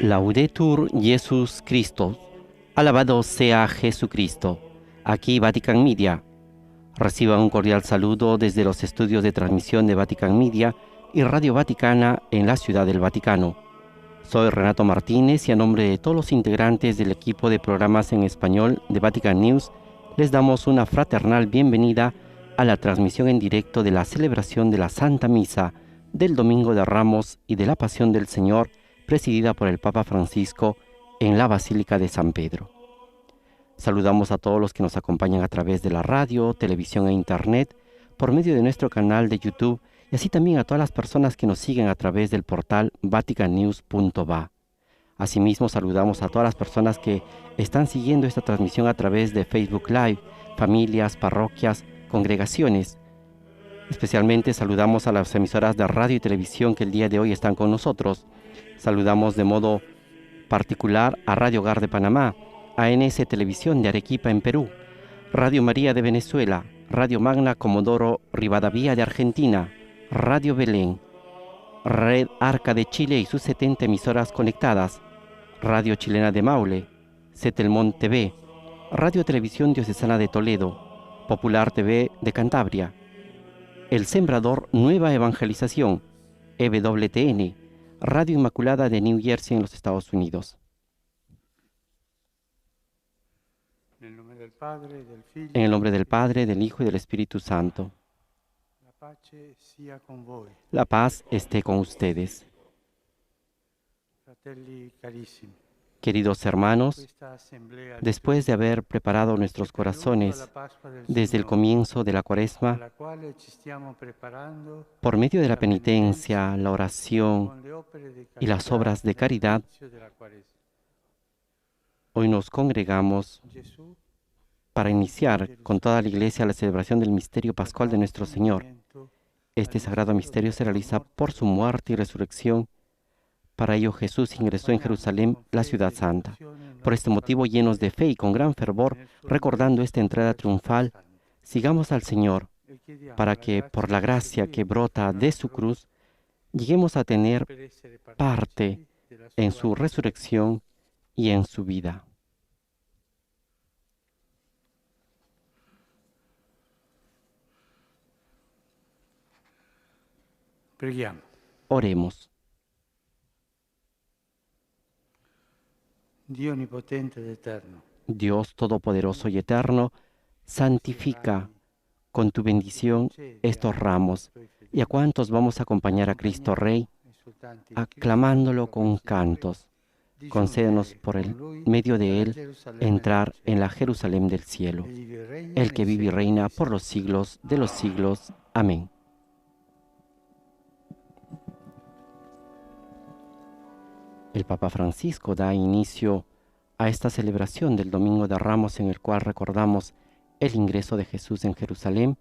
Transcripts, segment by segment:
Laudetur Jesus Christus. Alabado sea Jesucristo. Aquí Vatican Media. Reciban un cordial saludo desde los estudios de transmisión de Vatican Media y Radio Vaticana en la Ciudad del Vaticano. Soy Renato Martínez y a nombre de todos los integrantes del equipo de programas en español de Vatican News, les damos una fraternal bienvenida a la transmisión en directo de la celebración de la Santa Misa del Domingo de Ramos y de la Pasión del Señor, presidida por el Papa Francisco en la Basílica de San Pedro. Saludamos a todos los que nos acompañan a través de la radio, televisión e internet, por medio de nuestro canal de YouTube, y así también a todas las personas que nos siguen a través del portal vaticannews.va. Asimismo, saludamos a todas las personas que están siguiendo esta transmisión a través de Facebook Live, familias, parroquias, congregaciones. Especialmente saludamos a las emisoras de radio y televisión que el día de hoy están con nosotros. Saludamos de modo particular a Radio Hogar de Panamá, ANS Televisión de Arequipa en Perú, Radio María de Venezuela, Radio Magna Comodoro Rivadavia de Argentina, Radio Belén, Red Arca de Chile y sus 70 emisoras conectadas, Radio Chilena de Maule, Setelmont TV, Radio Televisión Diocesana de Toledo, Popular TV de Cantabria, El Sembrador Nueva Evangelización, EWTN, Radio Inmaculada de New Jersey en los Estados Unidos. En el nombre del Padre, del Hijo y del Espíritu Santo. La paz esté con ustedes. Queridos hermanos, después de haber preparado nuestros corazones desde el comienzo de la Cuaresma, por medio de la penitencia, la oración y las obras de caridad, hoy nos congregamos para iniciar con toda la Iglesia la celebración del misterio pascual de nuestro Señor. Este sagrado misterio se realiza por su muerte y resurrección. Para ello Jesús ingresó en Jerusalén, la ciudad santa. Por este motivo, llenos de fe y con gran fervor, recordando esta entrada triunfal, sigamos al Señor, para que, por la gracia que brota de su cruz, lleguemos a tener parte en su resurrección y en su vida. Oremos. Dios Todopoderoso y Eterno, santifica con tu bendición estos ramos y a cuantos vamos a acompañar a Cristo Rey, aclamándolo con cantos. Concédenos por el medio de Él entrar en la Jerusalén del cielo, el que vive y reina por los siglos de los siglos. Amén. El Papa Francisco da inicio a esta celebración del Domingo de Ramos, en el cual recordamos el ingreso de Jesús en Jerusalén,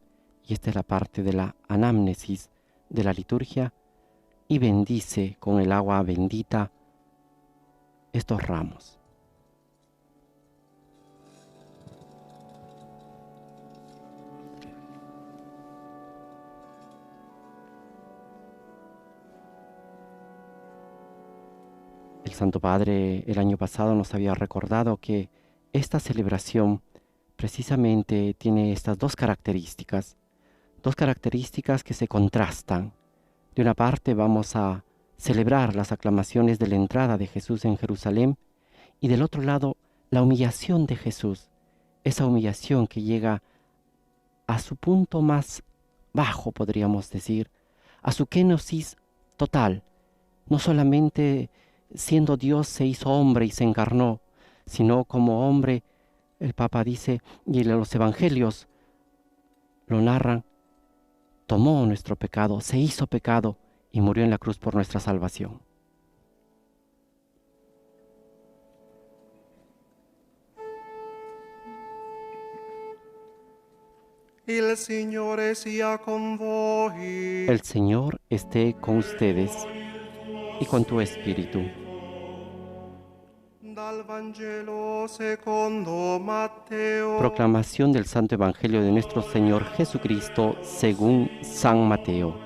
y esta es la parte de la anamnesis de la liturgia, y bendice con el agua bendita estos ramos. El Santo Padre el año pasado nos había recordado que esta celebración precisamente tiene estas dos características que se contrastan. De una parte vamos a celebrar las aclamaciones de la entrada de Jesús en Jerusalén, y del otro lado la humillación de Jesús, esa humillación que llega a su punto más bajo, podríamos decir, a su kenosis total. No solamente siendo Dios se hizo hombre y se encarnó, sino como hombre, el Papa dice, y los evangelios lo narran, tomó nuestro pecado, se hizo pecado y murió en la cruz por nuestra salvación. El Señor sia con voi. El Señor esté con ustedes y con tu espíritu. Dal Vangelo secondo Matteo. Proclamación del Santo Evangelio de nuestro Señor Jesucristo según San Mateo.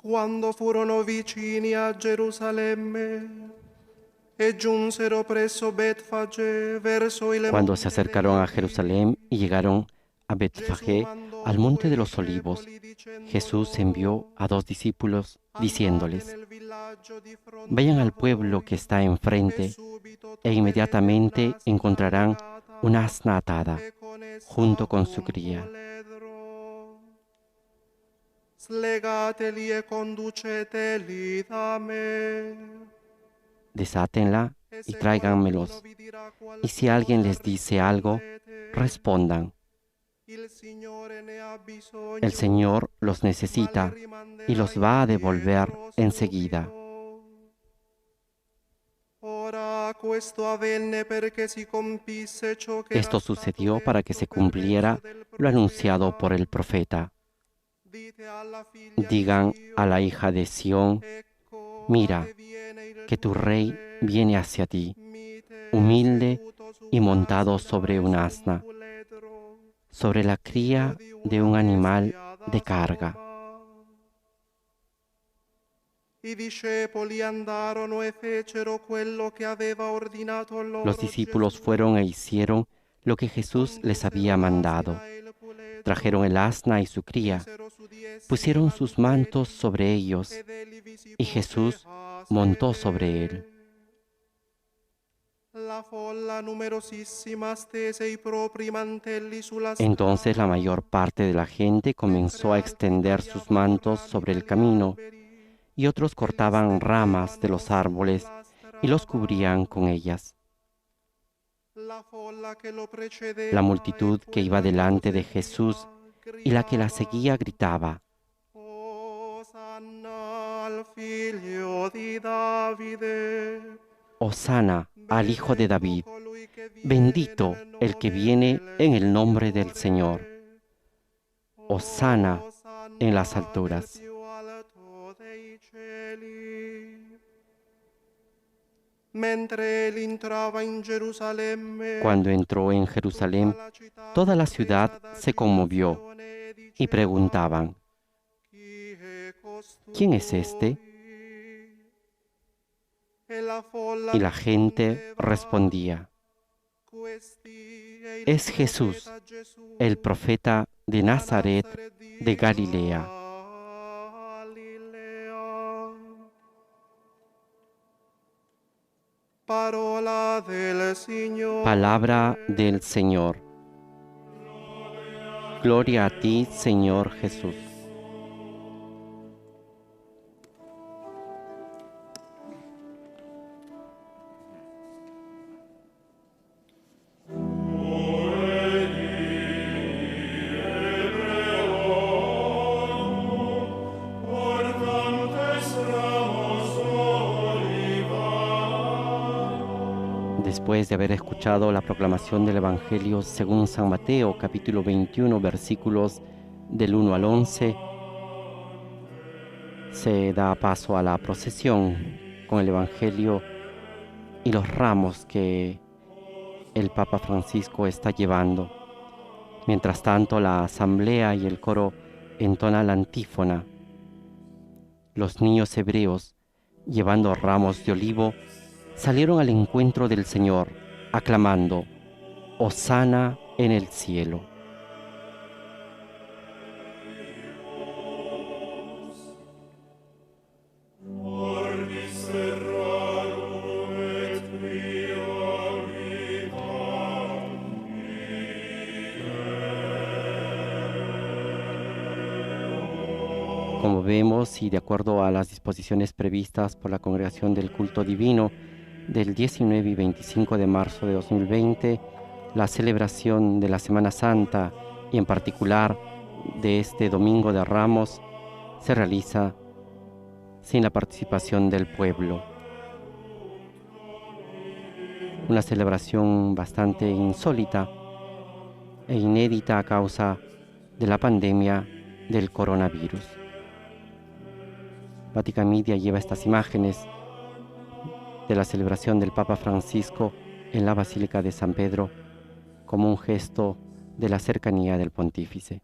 Quando furono vicini a Gerusalemme e giunsero presso Betfagé verso il Cuando se monte acercaron a degli Jerusalén y llegaron a Betfagé, al monte de los olivos, Jesús envió a 2 discípulos diciéndoles: vayan al pueblo que está enfrente e inmediatamente encontrarán una asna atada junto con su cría. Slegateli e conduceteli da me. Desátenla y tráiganmelos. Y si alguien les dice algo, respondan: el Señor los necesita y los va a devolver enseguida. Esto sucedió para que se cumpliera lo anunciado por el profeta. Digan a la hija de Sión: mira, que tu rey viene hacia ti, humilde y montado sobre un asna, sobre la cría de un animal de carga. Los discípulos fueron e hicieron lo que Jesús les había mandado. Trajeron el asna y su cría, pusieron sus mantos sobre ellos, y Jesús montó sobre él. Entonces la mayor parte de la gente comenzó a extender sus mantos sobre el camino, y otros cortaban ramas de los árboles y los cubrían con ellas. La multitud que iba delante de Jesús y la que la seguía gritaba: Hosana al Hijo de David, bendito el que viene en el nombre del Señor. Hosana en las alturas. Cuando entró en Jerusalén, toda la ciudad se conmovió y preguntaban: ¿quién es este? Y la gente respondía: es Jesús, el profeta de Nazaret de Galilea. Palabra del Señor. Gloria a ti, Señor Jesús. Después de haber escuchado la proclamación del Evangelio según San Mateo, capítulo 21, versículos del 1 al 11, se da paso a la procesión con el Evangelio y los ramos que el Papa Francisco está llevando. Mientras tanto, la asamblea y el coro entonan la antífona. Los niños hebreos, llevando ramos de olivo, salieron al encuentro del Señor, aclamando: Hosana en el cielo. Como vemos, y de acuerdo a las disposiciones previstas por la Congregación del Culto Divino, del 19 y 25 de marzo de 2020, la celebración de la Semana Santa y en particular de este Domingo de Ramos se realiza sin la participación del pueblo. Una celebración bastante insólita e inédita a causa de la pandemia del coronavirus. Vatican Media lleva estas imágenes de la celebración del Papa Francisco en la Basílica de San Pedro como un gesto de la cercanía del pontífice.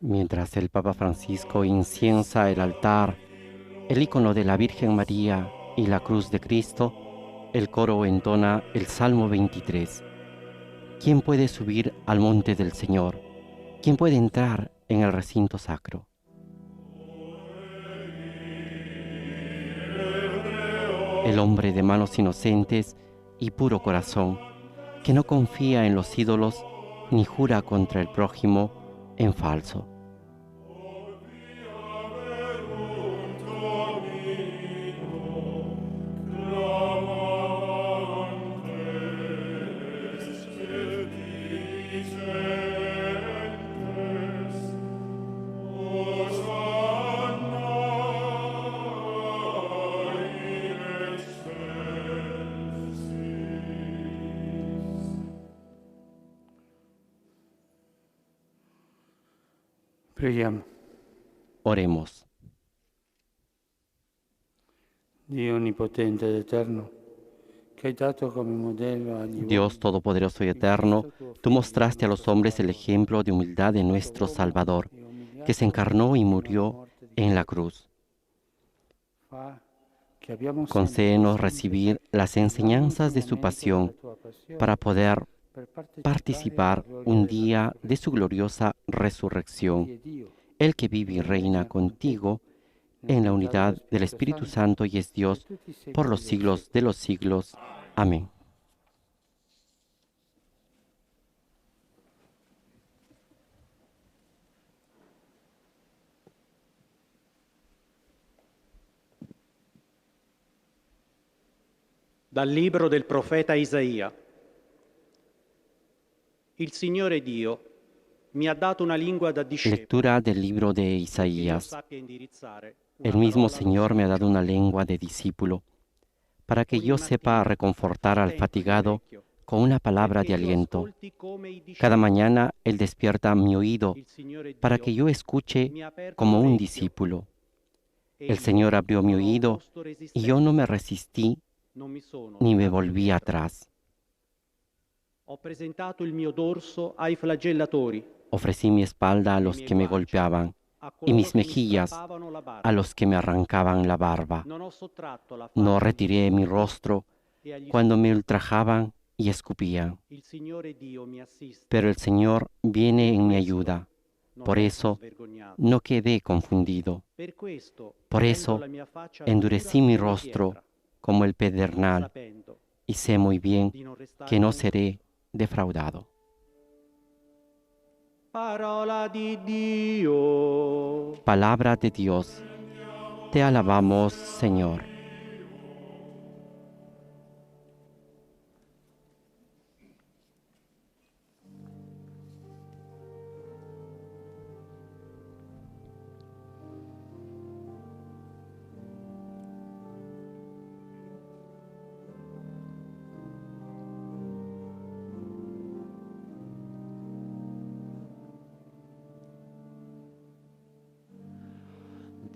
Mientras el Papa Francisco inciensa el altar, el icono de la Virgen María y la cruz de Cristo, el coro entona el Salmo 23. ¿Quién puede subir al monte del Señor? ¿Quién puede entrar en el recinto sacro? El hombre de manos inocentes y puro corazón, que no confía en los ídolos ni jura contra el prójimo en falso. Preghiamo. Oremos. Dio onnipotente ed eterno, que hai dato come modello agli Dios Todopoderoso y Eterno, tú mostraste a los hombres el ejemplo de humildad de nuestro Salvador, que se encarnó y murió en la cruz. Concédenos recibir las enseñanzas de su pasión para poder participar un día de su gloriosa resurrección, el que vive y reina contigo en la unidad del Espíritu Santo y es Dios por los siglos de los siglos. Amén. Dal libro del profeta Isaia. Il Signore Dio mi ha dato una lingua da discepolo. Lectura del libro de Isaías. El mismo Señor me ha dado una lengua de discípulo, para que yo sepa reconfortar al fatigado con una palabra de aliento. Cada mañana Él despierta mi oído, para que yo escuche como un discípulo. El Señor abrió mi oído, y yo no me resistí ni me volví atrás. Ho presentato il mio dorso ai flagellatori, Ofrecí mi espalda a los que me golpeaban y mis mejillas a los que me arrancaban la barba. non ho sottratto la No faccia retiré mi rostro e agli cuando me ultrajaban y escupían. Il Signore Dio mi assiste. Pero el Señor viene en mi ayuda. Non Por resto eso svergognato. no quedé confundido. Per questo Por rendo eso la mia faccia endurecí dura mi come rostro pietra, como el pedernal sapendo y sé muy bien di non restare que no confuso. seré defraudado. Parola di Dio. Palabra de Dios. Te alabamos, Señor.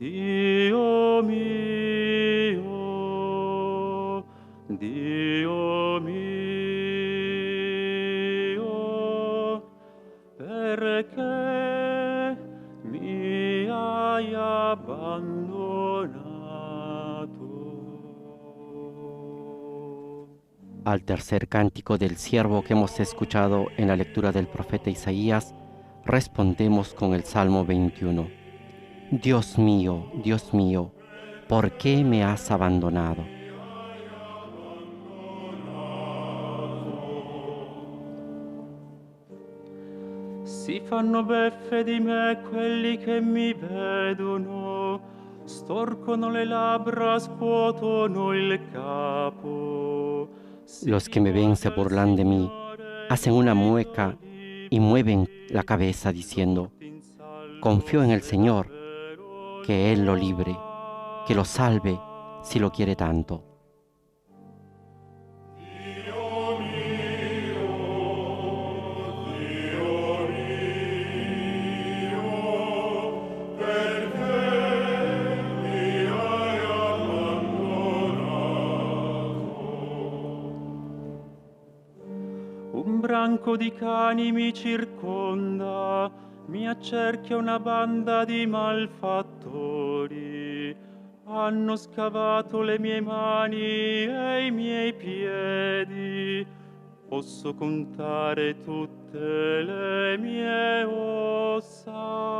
Dio mio, perché mi hai abbandonato? Al tercer cántico del siervo que hemos escuchado en la lectura del profeta Isaías, respondemos con el Salmo 21. Dios mío, ¿por qué me has abandonado? Si fanno beffe di me quelli che mi vedono, storcono le labbra, scuotono il capo. Los que me ven se burlan de mí, hacen una mueca y mueven la cabeza diciendo, confío en el Señor, que Él lo libre, que lo salve si lo quiere tanto. Un branco di cani mi circonda, mi accerchia una banda di malfattori. Hanno scavato le mie mani e i miei piedi. Posso contare tutte le mie ossa.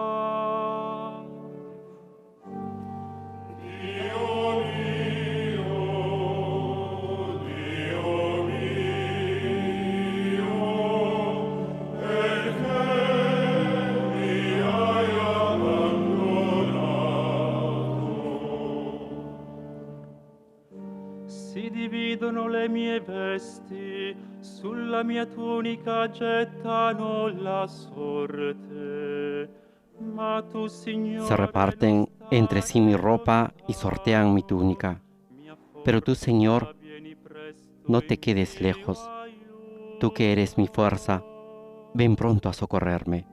Si dividono le mie vesti, sulla mia tunica gettano la sorte. Ma tu, Signore, Se reparten entre sí mi ropa y sortean mi túnica. Pero tú, Señor, no te quedes lejos. Tú que eres mi fuerza, ven pronto a socorrerme.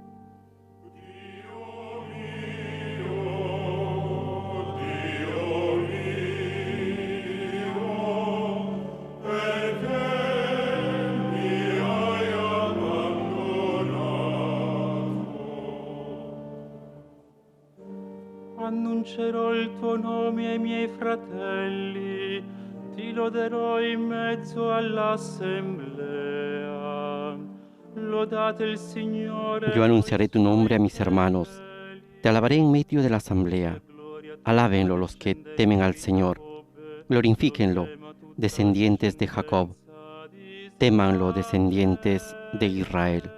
Annuncerò il tuo nome ai miei fratelli, ti loderò in mezzo all'assemblea. Lodate il Signore. Yo anunciaré tu nombre a mis hermanos. Te alabaré en medio de la asamblea. Alábenlo los que temen al Señor. Glorifíquenlo, descendientes de Jacob. Témanlo, descendientes de Israel.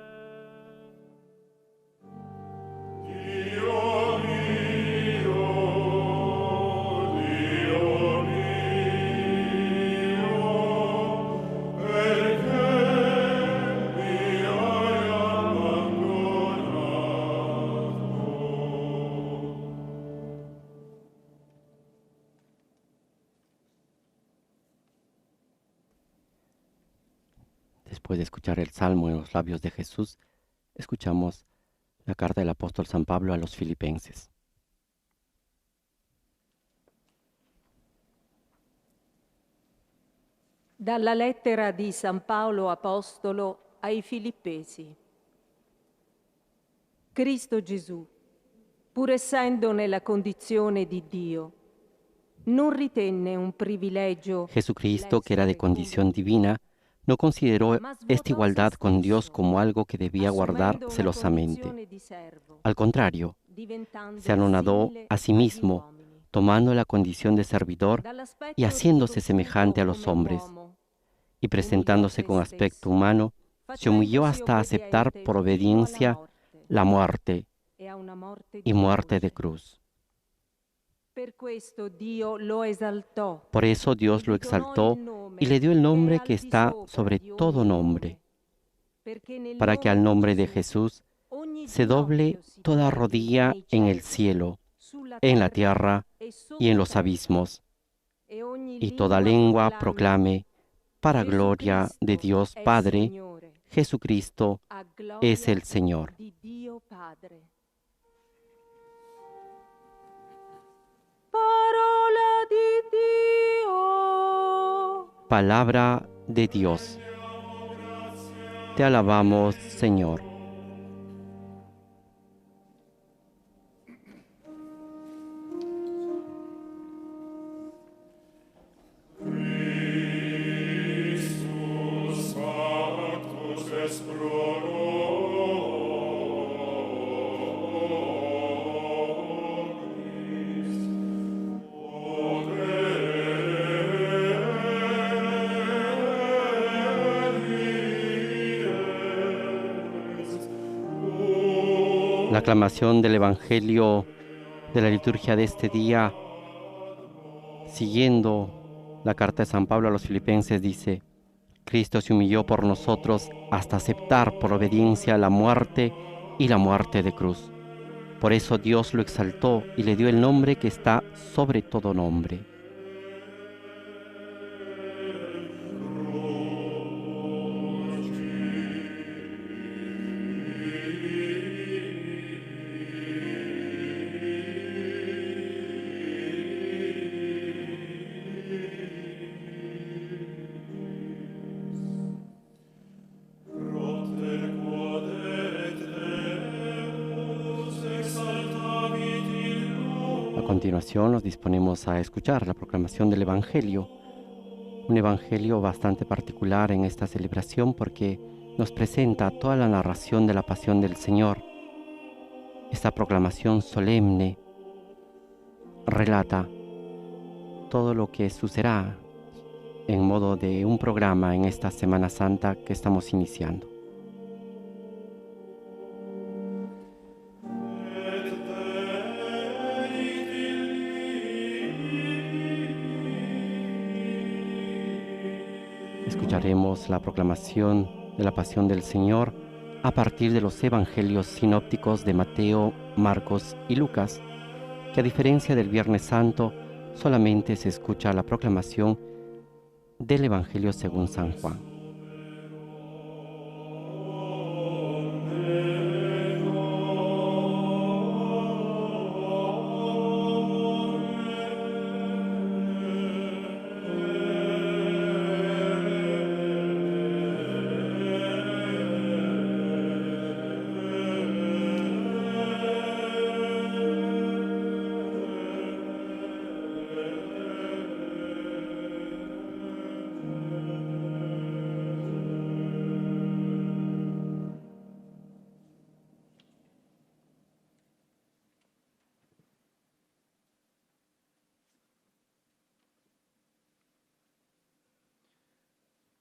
Después de escuchar el Salmo en los labios de Jesús, escuchamos la carta del apóstol San Pablo a los Filipenses. Dalla lettera di San Paolo Apostolo ai Filippesi. Cristo Gesù, pur essendo nella condizione di Dio, non ritenne un privilegio. Jesucristo, que era de condición divina, no consideró esta igualdad con Dios como algo que debía guardar celosamente. Al contrario, se anonadó a sí mismo, tomando la condición de servidor y haciéndose semejante a los hombres, y presentándose con aspecto humano, se humilló hasta aceptar por obediencia la muerte y muerte de cruz. Por eso Dios lo exaltó y le dio el nombre que está sobre todo nombre, para que al nombre de Jesús se doble toda rodilla en el cielo, en la tierra y en los abismos, y toda lengua proclame, para gloria de Dios Padre, Jesucristo es el Señor. Palabra de Dios. Te alabamos, Señor. La aclamación del Evangelio de la liturgia de este día, siguiendo la carta de San Pablo a los Filipenses, dice: Cristo se humilló por nosotros hasta aceptar por obediencia la muerte y la muerte de cruz. Por eso Dios lo exaltó y le dio el nombre que está sobre todo nombre. continuación nos disponemos a escuchar la proclamación del Evangelio, un Evangelio bastante particular en esta celebración porque nos presenta toda la narración de la pasión del Señor. Esta proclamación solemne relata todo lo que sucederá en modo de un programa en esta Semana Santa que estamos iniciando. Escucharemos la proclamación de la pasión del Señor a partir de los evangelios sinópticos de Mateo, Marcos y Lucas, que a diferencia del Viernes Santo, solamente se escucha la proclamación del Evangelio según San Juan.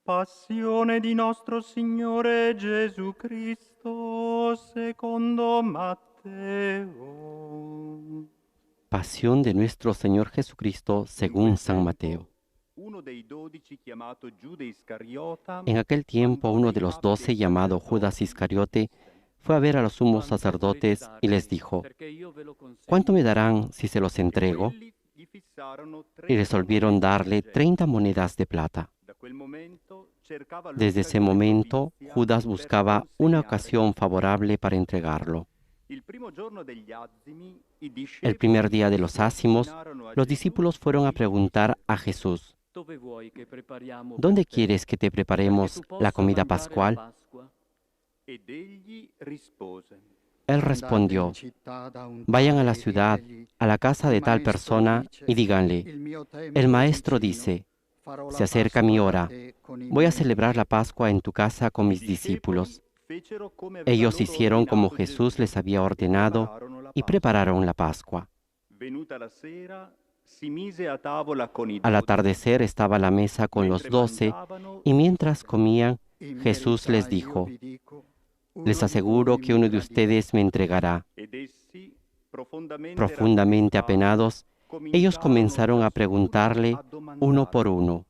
Passione di nostro Signore Gesù Cristo secondo Matteo. Pasión de nuestro Señor Jesucristo según San Mateo. En aquel tiempo uno de los 12, llamado Judas Iscariote, fue a ver a los sumos sacerdotes y les dijo: ¿cuánto me darán si se los entrego? Y resolvieron darle 30 monedas de plata. Desde ese momento, Judas buscaba una ocasión favorable para entregarlo. El primer día de los ácimos, los discípulos fueron a preguntar a Jesús: ¿dónde quieres que te preparemos la comida pascual? Él respondió: vayan a la ciudad, a la casa de tal persona, y díganle: el maestro dice, se acerca mi hora, voy a celebrar la Pascua en tu casa con mis discípulos. Ellos hicieron como Jesús les había ordenado y prepararon la Pascua. Al atardecer estaba a la mesa con los 12, y mientras comían, Jesús les dijo: les aseguro que uno de ustedes me entregará. Profundamente apenados, ellos comenzaron a preguntarle uno por uno: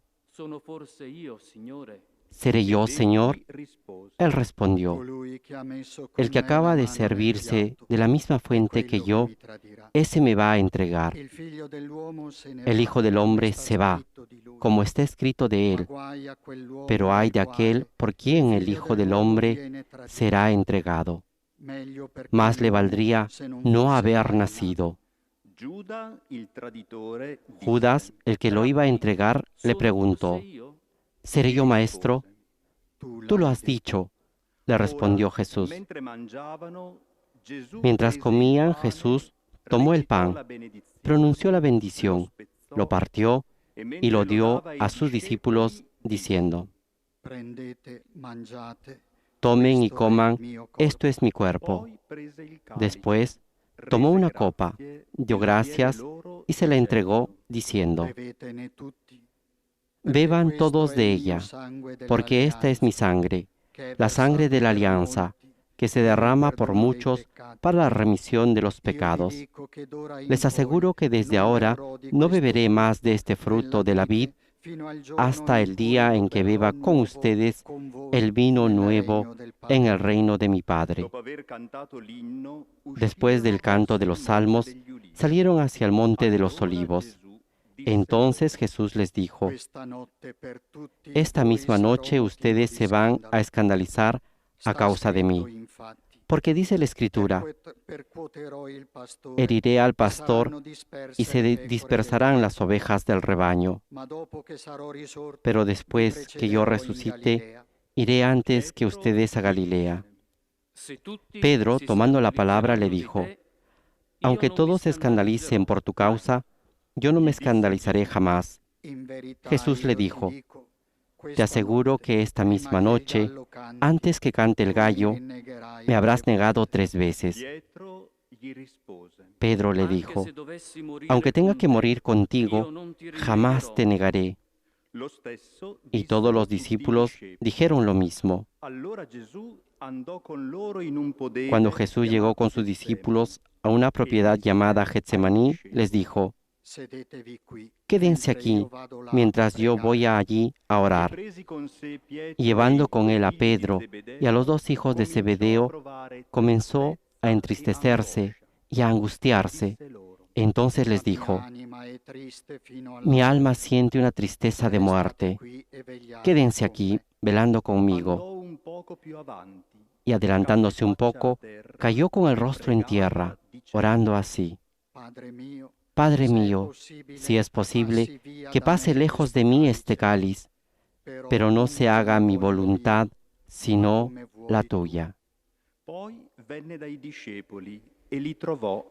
¿seré yo, Señor? Él respondió: el que acaba de servirse de la misma fuente que yo, ese me va a entregar. El Hijo del Hombre se va, como está escrito de él, pero ay de aquel por quien el Hijo del Hombre será entregado. Más le valdría no haber nacido. Judas, el que lo iba a entregar, le preguntó: ¿seré yo, maestro? Tú lo has dicho, le respondió Jesús. Mientras comían, Jesús tomó el pan, pronunció la bendición, lo partió y lo dio a sus discípulos, diciendo: tomen y coman, esto es mi cuerpo. Después tomó una copa, dio gracias y se la entregó, diciendo: beban todos de ella, porque esta es mi sangre, la sangre de la alianza, que se derrama por muchos para la remisión de los pecados. Les aseguro que desde ahora no beberé más de este fruto de la vid hasta el día en que beba con ustedes el vino nuevo en el reino de mi Padre. Después del canto de los salmos, salieron hacia el monte de los olivos. Entonces Jesús les dijo: esta misma noche ustedes se van a escandalizar a causa de mí, porque dice la Escritura: heriré al pastor y se dispersarán las ovejas del rebaño. Pero después que yo resucite, iré antes que ustedes a Galilea. Pedro, tomando la palabra, le dijo: Aunque todos se escandalicen por tu causa, yo no me escandalizaré jamás. Jesús le dijo, te aseguro que esta misma noche, antes que cante el gallo, me habrás negado 3 veces. Pedro le dijo, aunque tenga que morir contigo, jamás te negaré. Y todos los discípulos dijeron lo mismo. Cuando Jesús llegó con sus discípulos a una propiedad llamada Getsemaní, les dijo, quédense aquí mientras yo voy allí a orar. Y llevando con él a Pedro y a los 2 hijos de Zebedeo, comenzó a entristecerse y a angustiarse. Entonces les dijo, mi alma siente una tristeza de muerte. Quédense aquí velando conmigo. Y adelantándose un poco, cayó con el rostro en tierra, orando así. Padre mío, si es posible, que pase lejos de mí este cáliz, pero no se haga mi voluntad, sino la tuya.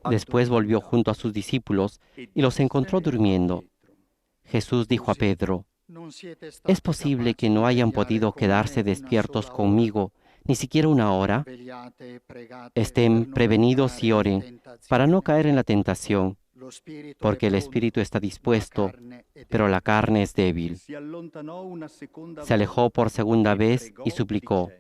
Después volvió junto a sus discípulos y los encontró durmiendo. Jesús dijo a Pedro, ¿es posible que no hayan podido quedarse despiertos conmigo ni siquiera 1 hora? Estén prevenidos y oren para no caer en la tentación, porque el espíritu está dispuesto, pero la carne es débil. Se alejó por 2ª vez y suplicó,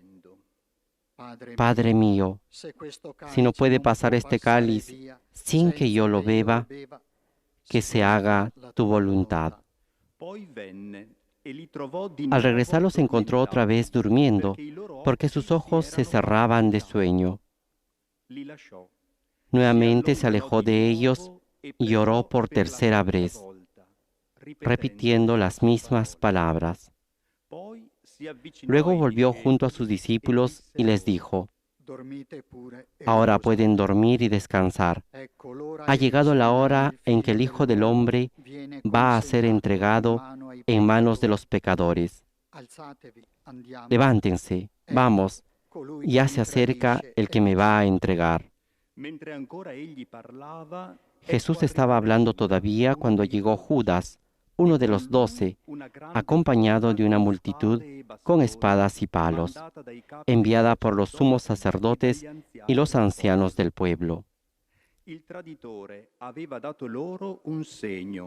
Padre mío, si no puede pasar este cáliz sin que yo lo beba, que se haga tu voluntad. Al regresar los encontró otra vez durmiendo, porque sus ojos se cerraban de sueño. Nuevamente se alejó de ellos y oró por 3ª vez, repitiendo las mismas palabras. Luego volvió junto a sus discípulos y les dijo, ahora pueden dormir y descansar. Ha llegado la hora en que el Hijo del Hombre va a ser entregado en manos de los pecadores. Levántense, vamos, ya se acerca el que me va a entregar. Jesús estaba hablando todavía cuando llegó Judas, uno de los 12, acompañado de una multitud con espadas y palos, enviada por los sumos sacerdotes y los ancianos del pueblo.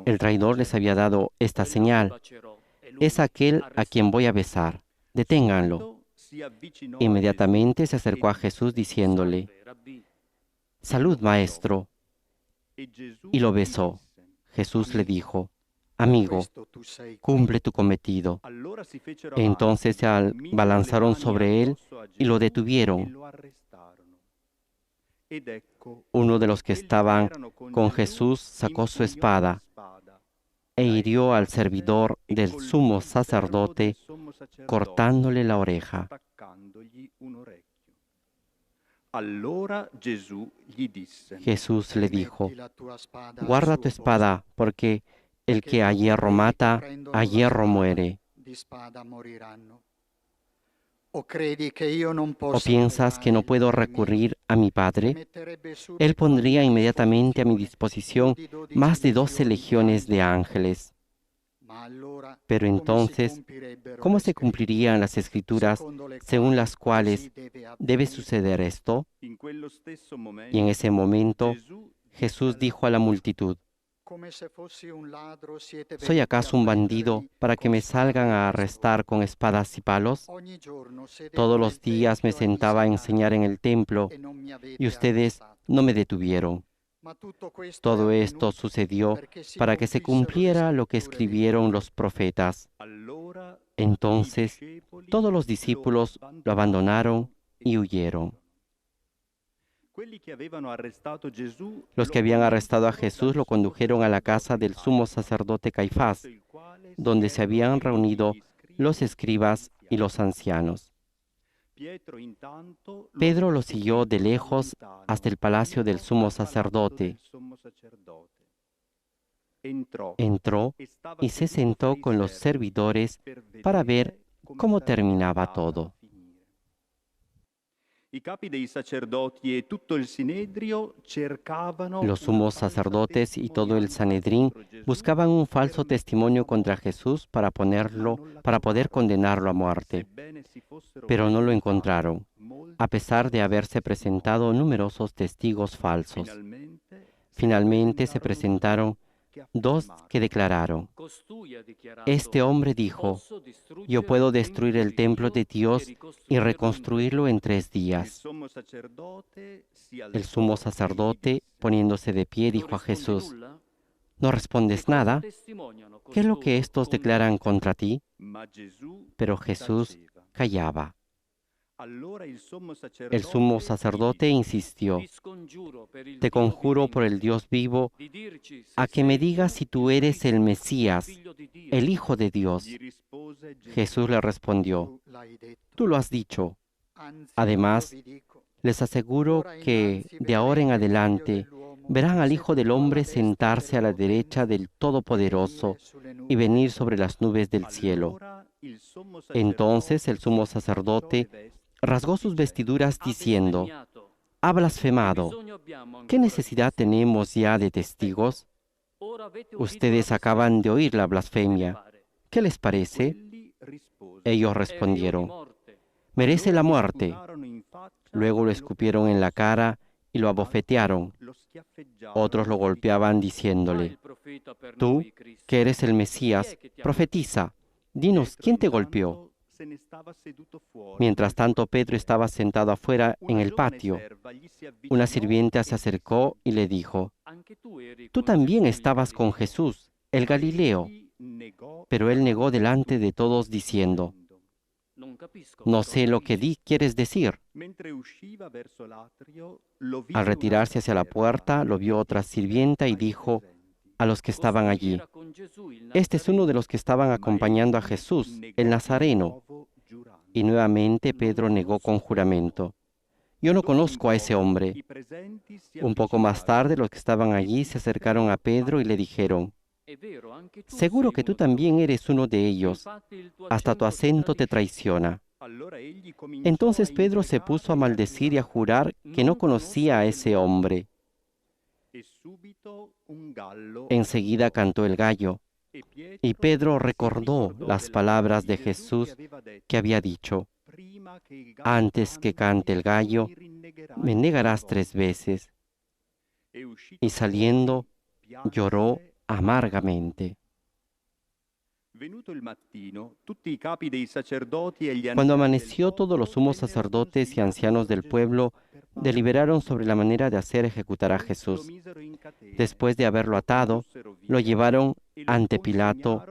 El traidor les había dado esta señal: es aquel a quien voy a besar, deténganlo. Inmediatamente se acercó a Jesús diciéndole, salud, maestro, y lo besó. Jesús le dijo, amigo, cumple tu cometido. Entonces se abalanzaron sobre él y lo detuvieron. Uno de los que estaban con Jesús sacó su espada e hirió al servidor del sumo sacerdote, cortándole la oreja. Jesús le dijo, guarda tu espada, porque el que a hierro mata, a hierro muere. ¿O piensas que no puedo recurrir a mi Padre? Él pondría inmediatamente a mi disposición más de 12 legiones de ángeles. Pero entonces, ¿cómo se cumplirían las Escrituras según las cuales debe suceder esto? Y en ese momento, Jesús dijo a la multitud, ¿soy acaso un bandido para que me salgan a arrestar con espadas y palos? Todos los días me sentaba a enseñar en el templo y ustedes no me detuvieron. Todo esto sucedió para que se cumpliera lo que escribieron los profetas. Entonces, todos los discípulos lo abandonaron y huyeron. Los que habían arrestado a Jesús lo condujeron a la casa del sumo sacerdote Caifás, donde se habían reunido los escribas y los ancianos. Pedro lo siguió de lejos hasta el palacio del sumo sacerdote. Entró y se sentó con los servidores para ver cómo terminaba todo. Los sumos sacerdotes y todo el Sanedrín buscaban un falso testimonio contra Jesús para poder condenarlo a muerte, pero no lo encontraron, a pesar de haberse presentado numerosos testigos falsos. Finalmente se presentaron dos que declararon: este hombre dijo, yo puedo destruir el templo de Dios y reconstruirlo en 3 días. El sumo sacerdote, poniéndose de pie, dijo a Jesús: ¿no respondes nada? ¿Qué es lo que estos declaran contra ti? Pero Jesús callaba. El sumo sacerdote insistió: te conjuro por el Dios vivo, a que me digas si tú eres el Mesías, el Hijo de Dios. Jesús le respondió: tú lo has dicho. Además, les aseguro que de ahora en adelante verán al Hijo del Hombre sentarse a la derecha del Todopoderoso y venir sobre las nubes del cielo. Entonces el sumo sacerdote rasgó sus vestiduras diciendo: ha blasfemado. ¿Qué necesidad tenemos ya de testigos? Ustedes acaban de oír la blasfemia. ¿Qué les parece? Ellos respondieron: merece la muerte. Luego lo escupieron en la cara y lo abofetearon. Otros lo golpeaban diciéndole: tú, que eres el Mesías, profetiza. Dinos, ¿quién te golpeó? Mientras tanto, Pedro estaba sentado afuera en el patio. Una sirvienta se acercó y le dijo: tú también estabas con Jesús, el Galileo. Pero él negó delante de todos diciendo: no sé lo que quieres decir. Al retirarse hacia la puerta, lo vio otra sirvienta y dijo a los que estaban allí: este es uno de los que estaban acompañando a Jesús, el Nazareno. Y nuevamente Pedro negó con juramento: yo no conozco a ese hombre. Un poco más tarde, los que estaban allí se acercaron a Pedro y le dijeron: seguro que tú también eres uno de ellos, hasta tu acento te traiciona. Entonces Pedro se puso a maldecir y a jurar que no conocía a ese hombre. Enseguida cantó el gallo, y Pedro recordó las palabras de Jesús que había dicho: antes que cante el gallo, me negarás 3 veces. Y saliendo, lloró amargamente. Cuando amaneció, todos los sumos sacerdotes y ancianos del pueblo deliberaron sobre la manera de hacer ejecutar a Jesús. Después de haberlo atado, lo llevaron ante Pilato,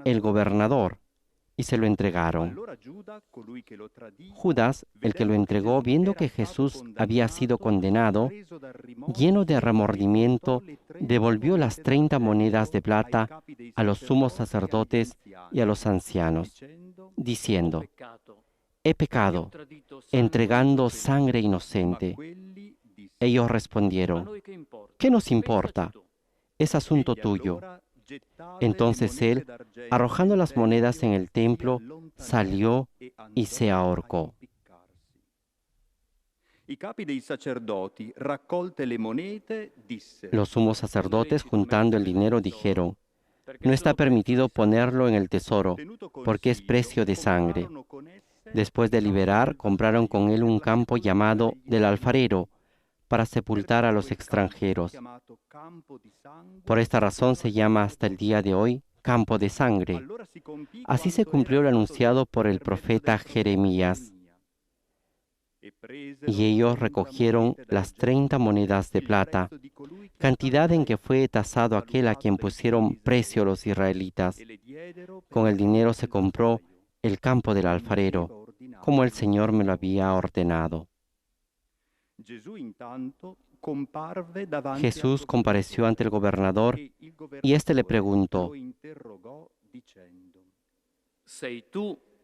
el gobernador, y se lo entregaron. Judas, el que lo entregó, viendo que Jesús había sido condenado, lleno de remordimiento, devolvió las 30 monedas de plata a los sumos sacerdotes y a los ancianos, diciendo: he pecado, entregando sangre inocente. Ellos respondieron: ¿qué nos importa? Es asunto tuyo. Entonces él, arrojando las monedas en el templo, salió y se ahorcó. Los sumos sacerdotes, juntando el dinero, dijeron: no está permitido ponerlo en el tesoro, porque es precio de sangre. Después de liberar, compraron con él un campo llamado del Alfarero, para sepultar a los extranjeros. Por esta razón se llama hasta el día de hoy Campo de Sangre. Así se cumplió lo anunciado por el profeta Jeremías. Y ellos recogieron las 30 monedas de plata, cantidad en que fue tasado aquel a quien pusieron precio los israelitas. Con el dinero se compró el campo del alfarero, como el Señor me lo había ordenado. Jesús compareció ante el gobernador y éste le preguntó: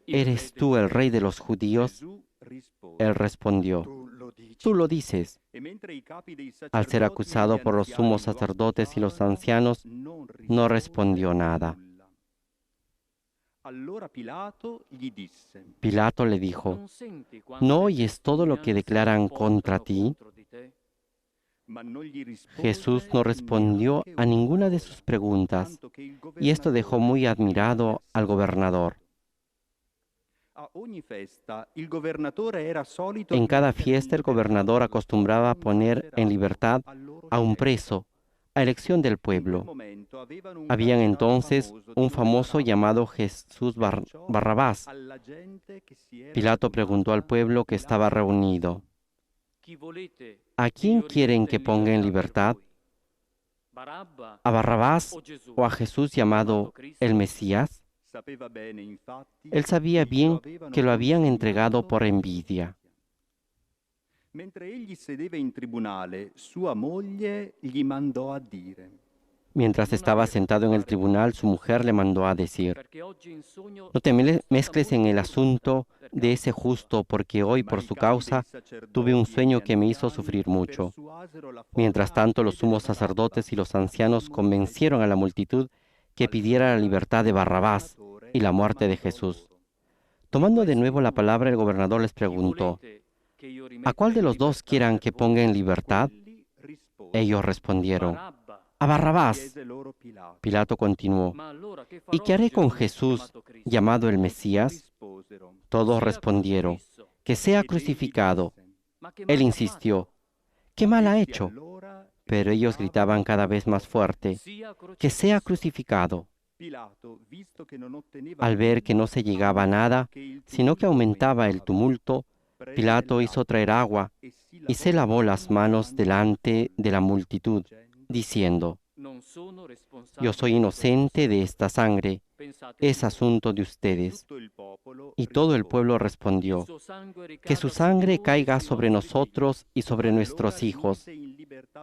¿eres tú el rey de los judíos? Él respondió: tú lo dices. Al ser acusado por los sumos sacerdotes y los ancianos, no respondió nada. Pilato le dijo: ¿no oyes todo lo que declaran contra ti? Jesús no respondió a ninguna de sus preguntas, y esto dejó muy admirado al gobernador. En cada fiesta el gobernador acostumbraba a poner en libertad a un preso, a elección del pueblo. Habían entonces un famoso llamado Jesús Barrabás. Pilato preguntó al pueblo que estaba reunido: ¿a quién quieren que ponga en libertad? ¿A Barrabás o a Jesús llamado el Mesías? Él sabía bien que lo habían entregado por envidia. Mientras estaba sentado en el tribunal, su mujer le mandó a decir: no te mezcles en el asunto de ese justo, porque hoy por su causa tuve un sueño que me hizo sufrir mucho. Mientras tanto, los sumos sacerdotes y los ancianos convencieron a la multitud que pidiera la libertad de Barrabás y la muerte de Jesús. Tomando de nuevo la palabra, el gobernador les preguntó: ¿a cuál de los dos quieran que ponga en libertad? Ellos respondieron: a Barrabás. Pilato continuó: ¿y qué haré con Jesús, llamado el Mesías? Todos respondieron: que sea crucificado. Él insistió: ¿qué mal ha hecho? Pero ellos gritaban cada vez más fuerte: que sea crucificado. Al ver que no se llegaba a nada, sino que aumentaba el tumulto, Pilato hizo traer agua y se lavó las manos delante de la multitud, diciendo: yo soy inocente de esta sangre, es asunto de ustedes. Y todo el pueblo respondió: que su sangre caiga sobre nosotros y sobre nuestros hijos.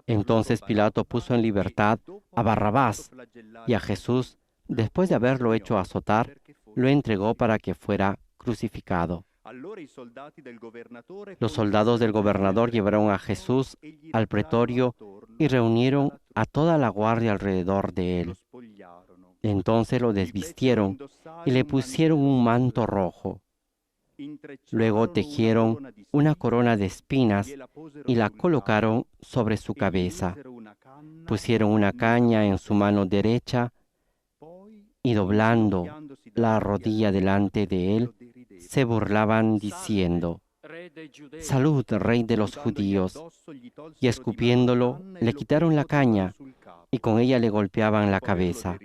Entonces Pilato puso en libertad a Barrabás, y a Jesús, después de haberlo hecho azotar, lo entregó para que fuera crucificado. Los soldados del gobernador llevaron a Jesús al pretorio y reunieron a toda la guardia alrededor de él. Entonces lo desvistieron y le pusieron un manto rojo. Luego tejieron una corona de espinas y la colocaron sobre su cabeza. Pusieron una caña en su mano derecha y, doblando la rodilla delante de él, se burlaban diciendo: «Salud, Rey de los judíos». Y escupiéndolo, le quitaron la caña y con ella le golpeaban la cabeza.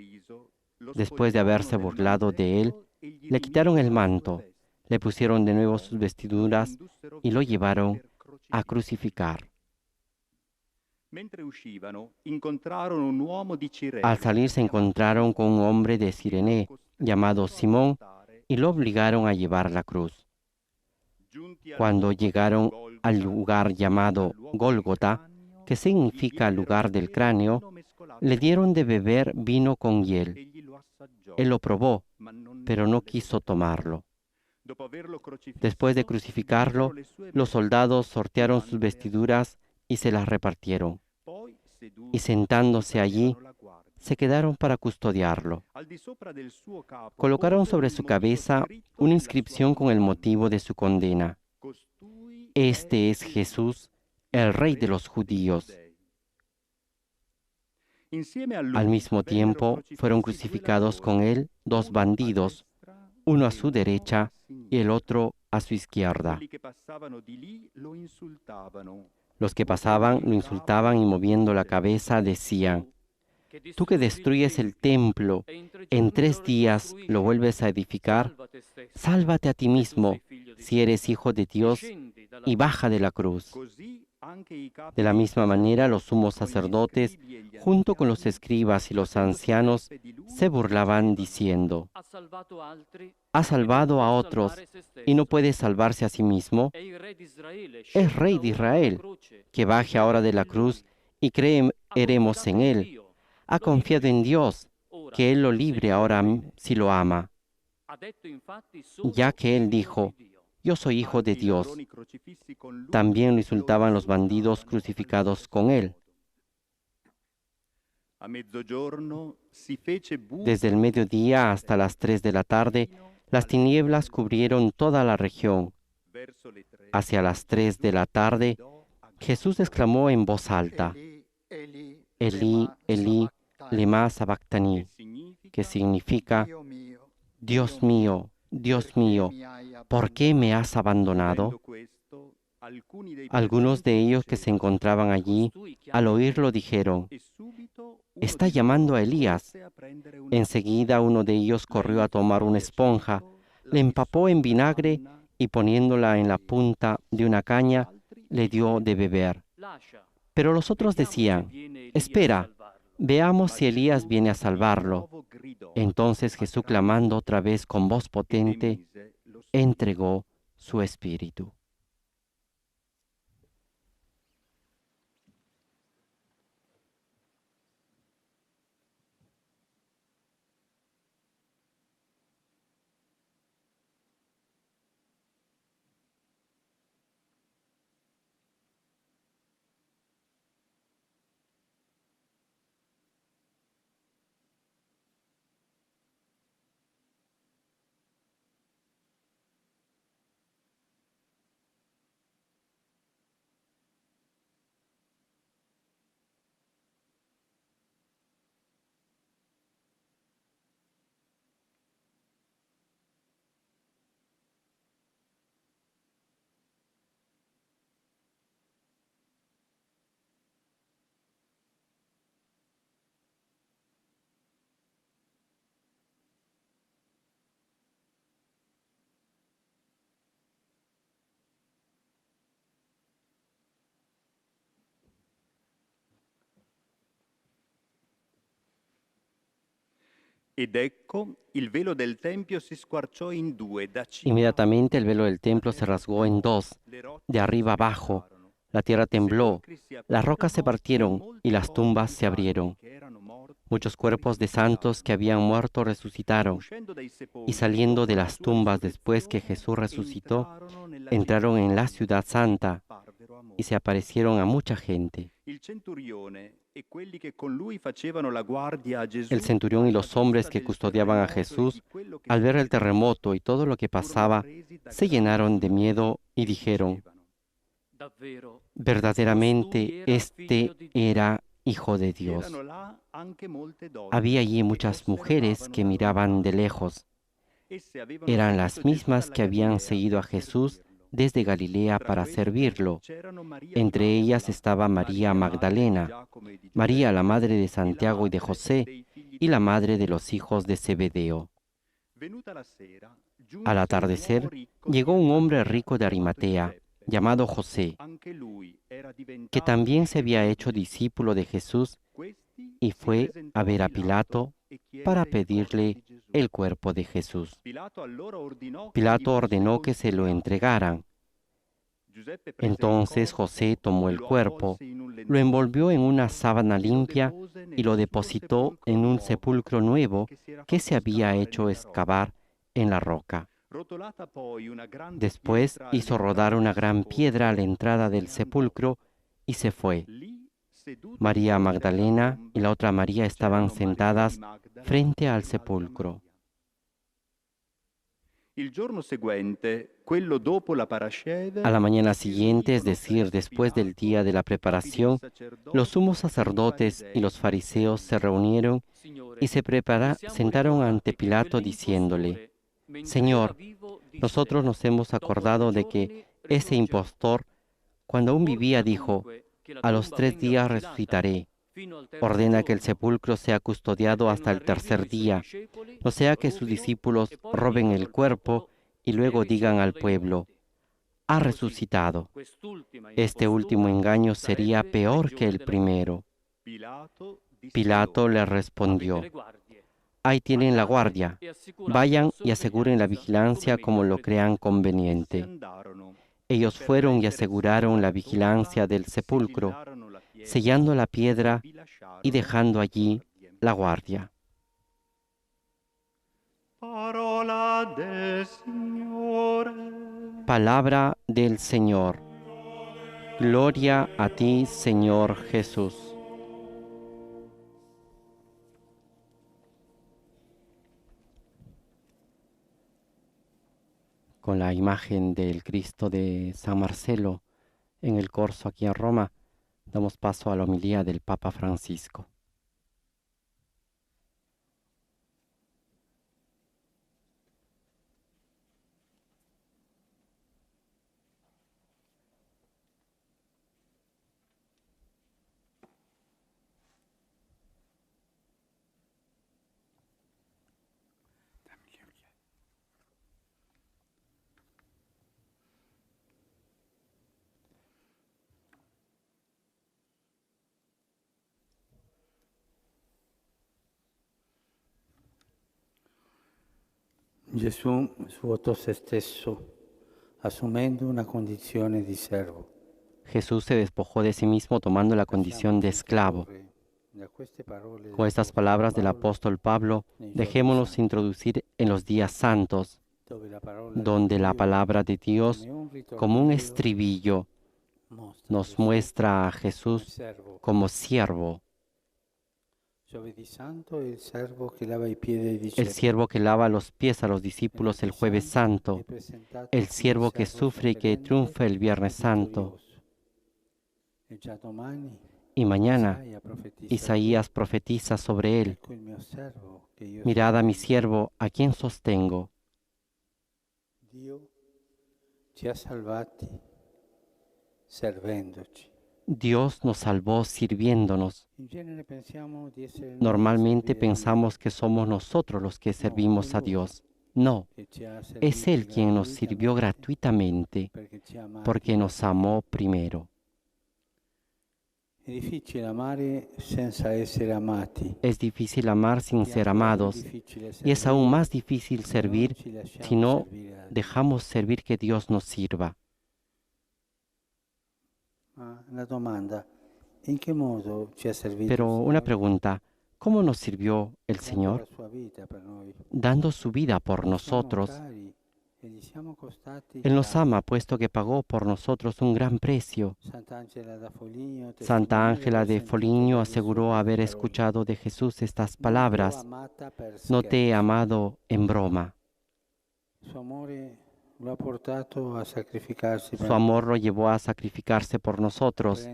Después de haberse burlado de él, le quitaron el manto, le pusieron de nuevo sus vestiduras y lo llevaron a crucificar. Al salir se encontraron con un hombre de Cirene llamado Simón y lo obligaron a llevar la cruz. Cuando llegaron al lugar llamado Gólgota, que significa lugar del cráneo, le dieron de beber vino con hiel. Él lo probó, pero no quiso tomarlo. Después de crucificarlo, los soldados sortearon sus vestiduras y se las repartieron. Y sentándose allí, se quedaron para custodiarlo. Colocaron sobre su cabeza una inscripción con el motivo de su condena: «Este es Jesús, el Rey de los judíos». Al mismo tiempo, fueron crucificados con él dos bandidos, uno a su derecha y el otro a su izquierda. Los que pasaban lo insultaban y, moviendo la cabeza, decían: «Tú que destruyes el templo, en 3 días lo vuelves a edificar, sálvate a ti mismo, si eres hijo de Dios, y baja de la cruz». De la misma manera, los sumos sacerdotes, junto con los escribas y los ancianos, se burlaban diciendo: «Ha salvado a otros y no puede salvarse a sí mismo. Es Rey de Israel, que baje ahora de la cruz y creeremos en él. Ha confiado en Dios, que él lo libre ahora si lo ama, ya que él dijo: yo soy hijo de Dios». También lo insultaban los bandidos crucificados con él. Desde el mediodía hasta las 3 de la tarde, las tinieblas cubrieron toda la región. Hacia las 3 de la tarde, Jesús exclamó en voz alta: Elí, Elí, lema sabactani, que significa: Dios mío, ¿por qué me has abandonado? Algunos de ellos que se encontraban allí, al oírlo, dijeron: está llamando a Elías. Enseguida uno de ellos corrió a tomar una esponja, le empapó en vinagre y poniéndola en la punta de una caña, le dio de beber. Pero los otros decían: espera, veamos si Elías viene a salvarlo. Entonces Jesús, clamando otra vez con voz potente, entregó su espíritu. Inmediatamente el velo del templo se rasgó en dos, de arriba abajo. La tierra tembló, las rocas se partieron y las tumbas se abrieron. Muchos cuerpos de santos que habían muerto resucitaron, y saliendo de las tumbas después que Jesús resucitó, entraron en la ciudad santa y se aparecieron a mucha gente. El centurión y los hombres que custodiaban a Jesús, al ver el terremoto y todo lo que pasaba, se llenaron de miedo y dijeron: verdaderamente este era Hijo de Dios. Había allí muchas mujeres que miraban de lejos. Eran las mismas que habían seguido a Jesús desde Galilea para servirlo. Entre ellas estaba María Magdalena, María la madre de Santiago y de José, y la madre de los hijos de Zebedeo. Al atardecer, llegó un hombre rico de Arimatea, llamado José, que también se había hecho discípulo de Jesús, y fue a ver a Pilato para pedirle el cuerpo de Jesús. Pilato ordenó que se lo entregaran. Entonces José tomó el cuerpo, lo envolvió en una sábana limpia y lo depositó en un sepulcro nuevo que se había hecho excavar en la roca. Después hizo rodar una gran piedra a la entrada del sepulcro y se fue. María Magdalena y la otra María estaban sentadas frente al sepulcro. A la mañana siguiente, es decir, después del día de la preparación, los sumos sacerdotes y los fariseos se reunieron y se sentaron ante Pilato diciéndole: Señor, nosotros nos hemos acordado de que ese impostor, cuando aún vivía, dijo: a los 3 días resucitaré. Ordena que el sepulcro sea custodiado hasta el tercer día, no sea que sus discípulos roben el cuerpo y luego digan al pueblo: ha resucitado. Este último engaño sería peor que el primero. Pilato le respondió: ahí tienen la guardia, vayan y aseguren la vigilancia como lo crean conveniente. Ellos fueron y aseguraron la vigilancia del sepulcro, sellando la piedra y dejando allí la guardia. Palabra del Señor. Gloria a ti, Señor Jesús. con la imagen del Cristo de San Marcelo en el corso aquí en Roma, damos paso a la homilía del Papa Francisco. Gesù svuotò se stesso, assumendo una condizione di servo. Jesús se despojó de sí mismo tomando la condición de esclavo. Con estas palabras del apóstol Pablo, dejémonos introducir en los días santos, donde la palabra de Dios, como un estribillo, nos muestra a Jesús como siervo, el siervo que lava los pies a los discípulos el jueves santo, el siervo que sufre y que triunfa el viernes santo. Y mañana Isaías profetiza sobre él: mirad a mi siervo, a quien sostengo. Dios nos salvó sirviéndonos. Normalmente pensamos que somos nosotros los que servimos a Dios. No, es Él quien nos sirvió gratuitamente porque nos amó primero. Es difícil amar sin ser amados, y es aún más difícil servir si no dejamos servir que Dios nos sirva. Pero una pregunta: ¿cómo nos sirvió el Señor? Dando su vida por nosotros. Él nos ama, puesto que pagó por nosotros un gran precio. Santa Ángela de Foligno aseguró haber escuchado de Jesús estas palabras: no te he amado en broma. Su amor lo llevó a sacrificarse por nosotros,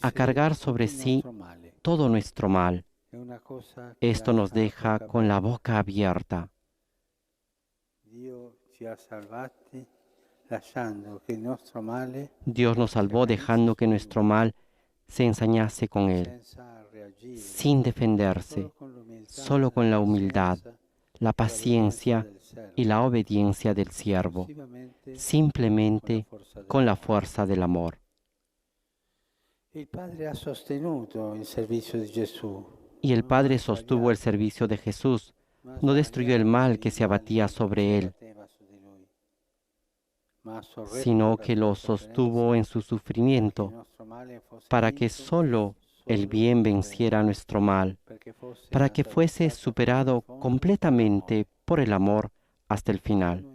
a cargar sobre sí todo nuestro mal. Esto nos deja con la boca abierta. Dios nos salvó dejando que nuestro mal se ensañase con Él, sin defenderse, solo con la humildad, la paciencia y la obediencia del siervo, simplemente con la fuerza del amor. Y el Padre sostuvo el servicio de Jesús, no destruyó el mal que se abatía sobre Él, sino que lo sostuvo en su sufrimiento, para que solo el bien venciera nuestro mal, para que fuese superado completamente por el amor hasta el final.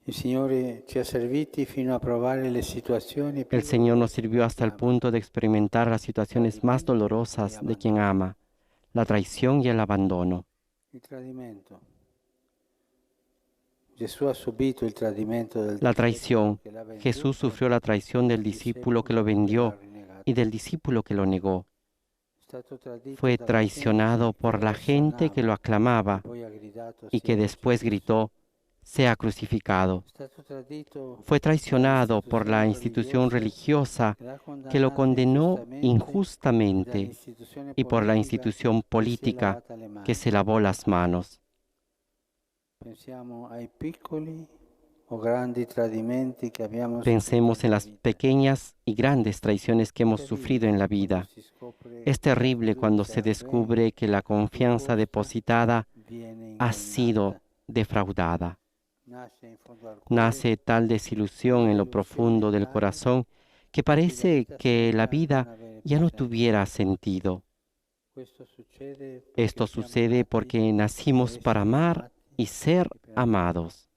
El Señor nos sirvió hasta el punto de experimentar las situaciones más dolorosas de quien ama, la traición y el abandono. La traición. Jesús sufrió la traición del discípulo que lo vendió y del discípulo que lo negó. Fue traicionado por la gente que lo aclamaba y que después gritó: sea crucificado. Fue traicionado por la institución religiosa que lo condenó injustamente y por la institución política que se lavó las manos. Pensemos en las pequeñas y grandes traiciones que hemos sufrido en la vida. Es terrible cuando se descubre que la confianza depositada ha sido defraudada. Nace tal desilusión en lo profundo del corazón que parece que la vida ya no tuviera sentido. Esto sucede porque nacimos para amar y ser amados.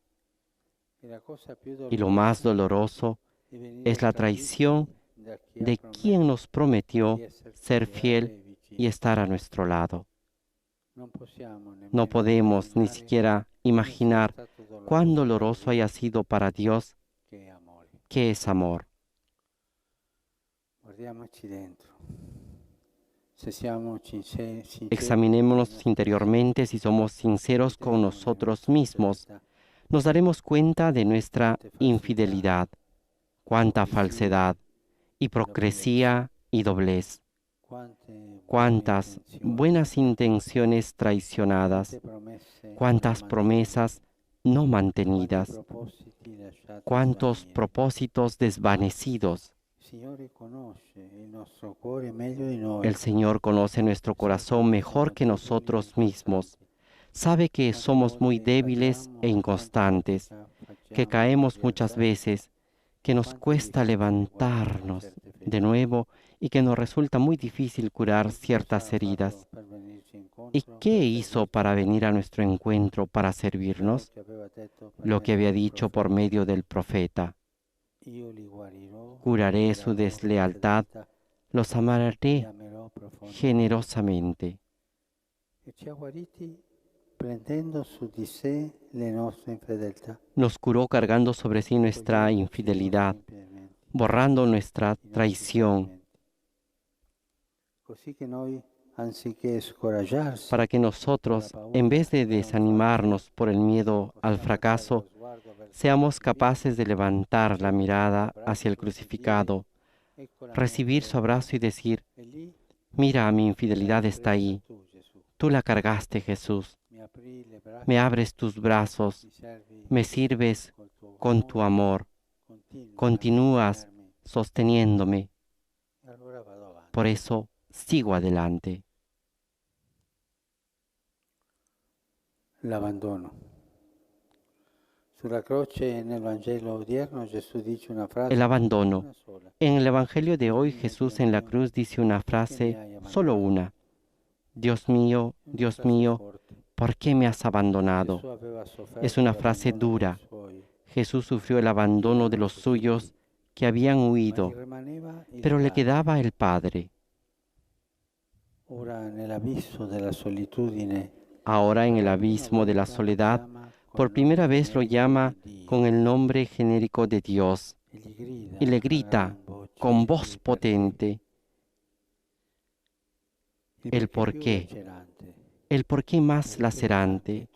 Y lo más doloroso es la traición de quien nos prometió ser fiel y estar a nuestro lado. No podemos ni siquiera imaginar cuán doloroso haya sido para Dios, que es amor. Examinémonos interiormente. Si somos sinceros con nosotros mismos, nos daremos cuenta de nuestra infidelidad, cuánta falsedad, hipocresía y doblez, cuántas buenas intenciones traicionadas, cuántas promesas no mantenidas, cuántos propósitos desvanecidos. El Señor conoce nuestro corazón mejor que nosotros mismos. Sabe que somos muy débiles e inconstantes, que caemos muchas veces, que nos cuesta levantarnos de nuevo y que nos resulta muy difícil curar ciertas heridas. ¿Y qué hizo para venir a nuestro encuentro, para servirnos? Lo que había dicho por medio del profeta: curaré su deslealtad, los amaré generosamente. Nos curó cargando sobre sí nuestra infidelidad, borrando nuestra traición, para que nosotros, en vez de desanimarnos por el miedo al fracaso, seamos capaces de levantar la mirada hacia el crucificado, recibir su abrazo y decir: mira, mi infidelidad está ahí. Tú la cargaste, Jesús. Me abres tus brazos, me sirves con tu amor, continúas sosteniéndome. Por eso sigo adelante. El abandono. El abandono. En el Evangelio de hoy, Jesús en la cruz dice una frase, solo una: Dios mío, ¿por qué me has abandonado? Es una frase dura. Jesús sufrió el abandono de los suyos que habían huido, pero le quedaba el Padre. Ahora, en el abismo de la soledad, por primera vez lo llama con el nombre genérico de Dios y le grita con voz potente el por qué más lacerante.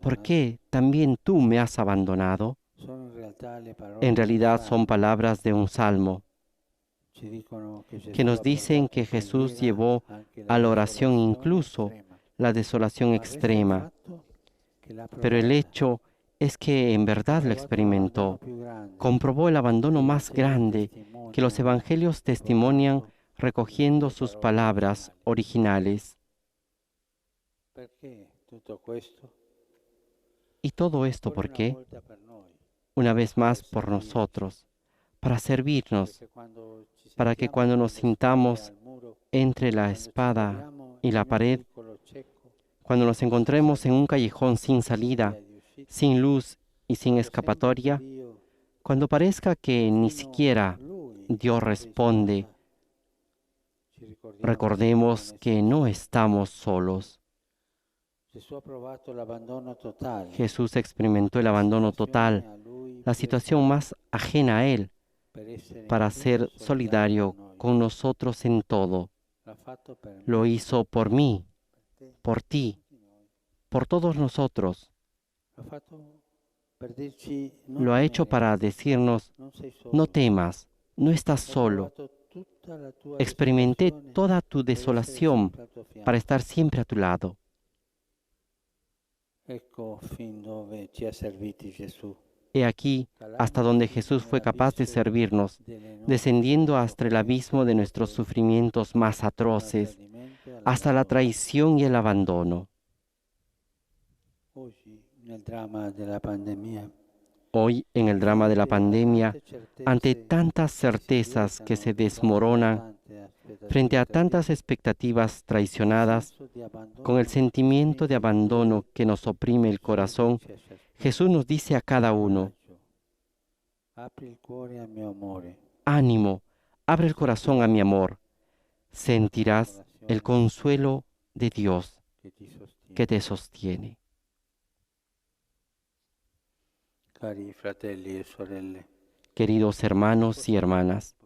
¿Por qué también tú me has abandonado? En realidad son palabras de un salmo que nos dicen que Jesús llevó a la oración incluso la desolación extrema. Pero el hecho es que en verdad lo experimentó. Comprobó el abandono más grande que los evangelios testimonian recogiendo sus palabras originales. ¿Y todo esto por qué? Una vez más por nosotros, para servirnos, para que cuando nos sintamos entre la espada y la pared, cuando nos encontremos en un callejón sin salida, sin luz y sin escapatoria, cuando parezca que ni siquiera Dios responde, recordemos que no estamos solos. Jesús experimentó el abandono total, la situación más ajena a Él, para ser solidario con nosotros en todo. Lo hizo por mí, por ti, por todos nosotros. Lo ha hecho para decirnos: no temas, no estás solo. Experimenté toda tu desolación para estar siempre a tu lado. He aquí hasta donde Jesús fue capaz de servirnos, descendiendo hasta el abismo de nuestros sufrimientos más atroces, hasta la traición y el abandono. Hoy, en el drama de la pandemia, ante tantas certezas que se desmoronan, frente a tantas expectativas traicionadas, con el sentimiento de abandono que nos oprime el corazón, Jesús nos dice a cada uno: ánimo, abre el corazón a mi amor, sentirás el consuelo de Dios. que te sostiene. Cari fratelli e sorelle, Queridos hermanos y hermanas,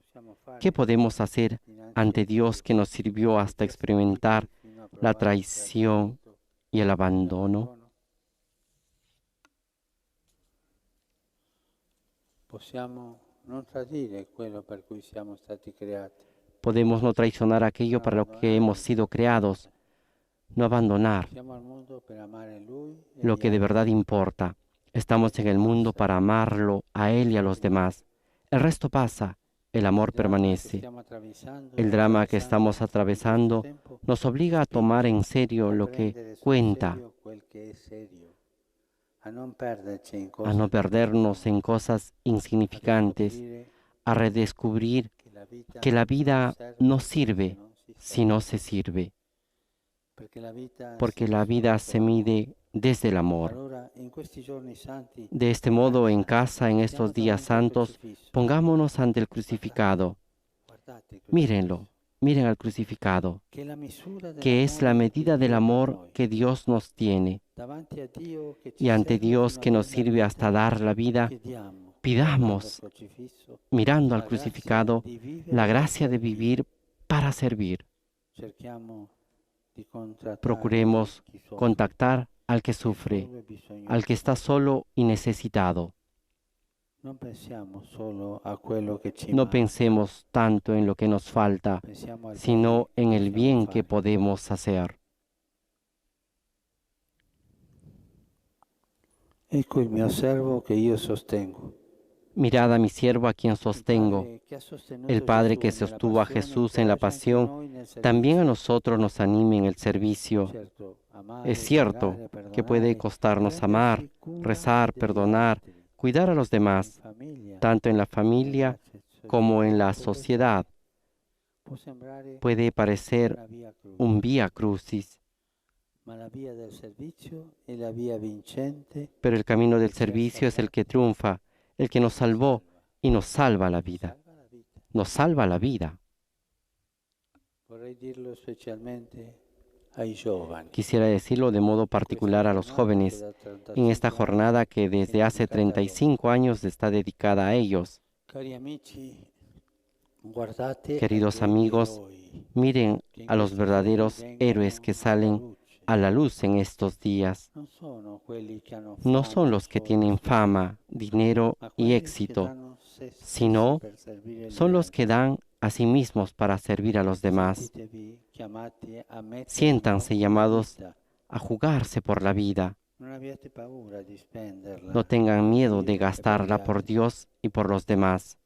¿qué podemos hacer ante Dios que nos sirvió hasta experimentar la traición y el abandono? Possiamo non tradire quello per cui siamo stati creati. Podemos no traicionar aquello para lo que hemos sido creados, no abandonar Siamo al mondo per amare Lui e lo gli que de verdad altri. importa. Estamos en el mundo para amarlo a Él y a los demás. El resto pasa, el amor permanece. El drama que estamos atravesando nos obliga a tomar en serio lo que cuenta, a no perdernos en cosas insignificantes, a redescubrir que la vida no sirve si no se sirve, porque la vida se mide desde el amor. De este modo, en casa, en estos días santos, pongámonos ante el crucificado. Mírenlo, miren al crucificado, que es la medida del amor que Dios nos tiene. Y ante Dios que nos sirve hasta dar la vida, pidamos, mirando al crucificado, la gracia de vivir para servir. Procuremos contactar al que sufre, al que está solo y necesitado. No pensemos tanto en lo que nos falta, sino en el bien que podemos hacer. Ecco il mio servo che io sostengo. Mirad a mi siervo a quien sostengo. El Padre que sostuvo a Jesús en la pasión, también a nosotros nos anime en el servicio. Es cierto que puede costarnos amar, rezar, perdonar, cuidar a los demás, tanto en la familia como en la sociedad. Puede parecer un vía crucis, pero el camino del servicio es el que triunfa, el que nos salvó y nos salva la vida. Nos salva la vida. Quisiera decirlo de modo particular a los jóvenes en esta jornada que desde hace 35 años está dedicada a ellos. Queridos amigos, miren a los verdaderos héroes que salen a la luz en estos días. No son los que tienen fama, dinero y éxito, sino son los que dan a sí mismos para servir a los demás. Siéntanse llamados a jugarse por la vida. No tengan miedo de gastarla por Dios y por los demás.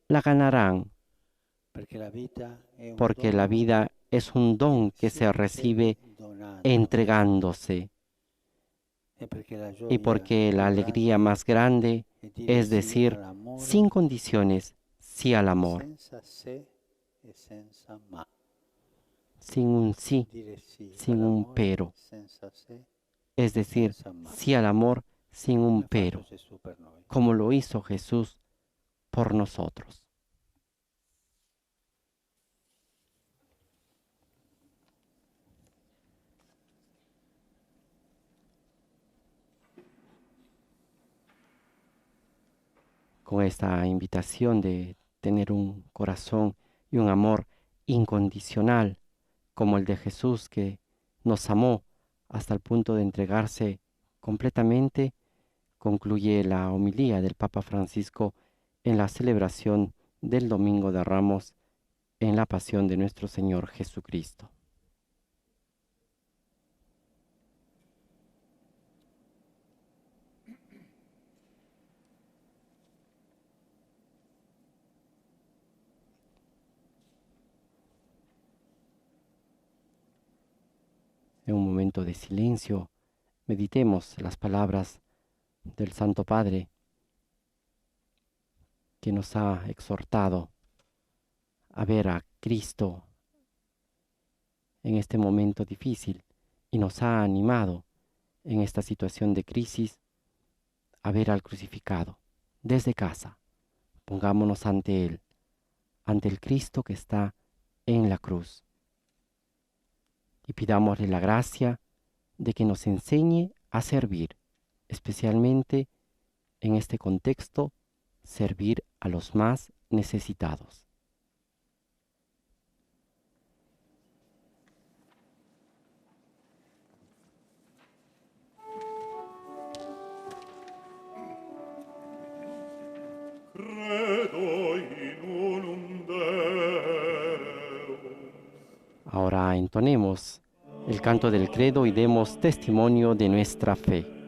La ganarán, porque la vida es un don que se recibe entregándose, y porque la alegría más grande es decir sin condiciones sí al amor, sin un sí, sin un pero, es decir sí al amor sin un pero, como lo hizo Jesús por nosotros. Con esta invitación de tener un corazón y un amor incondicional, como el de Jesús, que nos amó hasta el punto de entregarse completamente, concluye la homilía del Papa Francisco en la celebración del Domingo de Ramos en la pasión de nuestro Señor Jesucristo. En un momento de silencio, meditemos las palabras del Santo Padre que nos ha exhortado a ver a Cristo en este momento difícil y nos ha animado en esta situación de crisis a ver al crucificado desde casa. Pongámonos ante Él, ante el Cristo que está en la cruz. y pidámosle la gracia de que nos enseñe a servir, especialmente en este contexto, servir a los más necesitados. Ahora entonemos el canto del credo y demos testimonio de nuestra fe.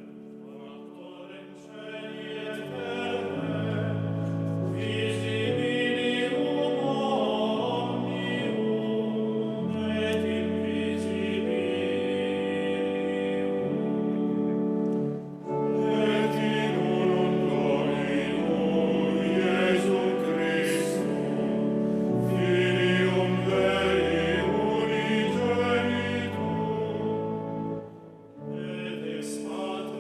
Spot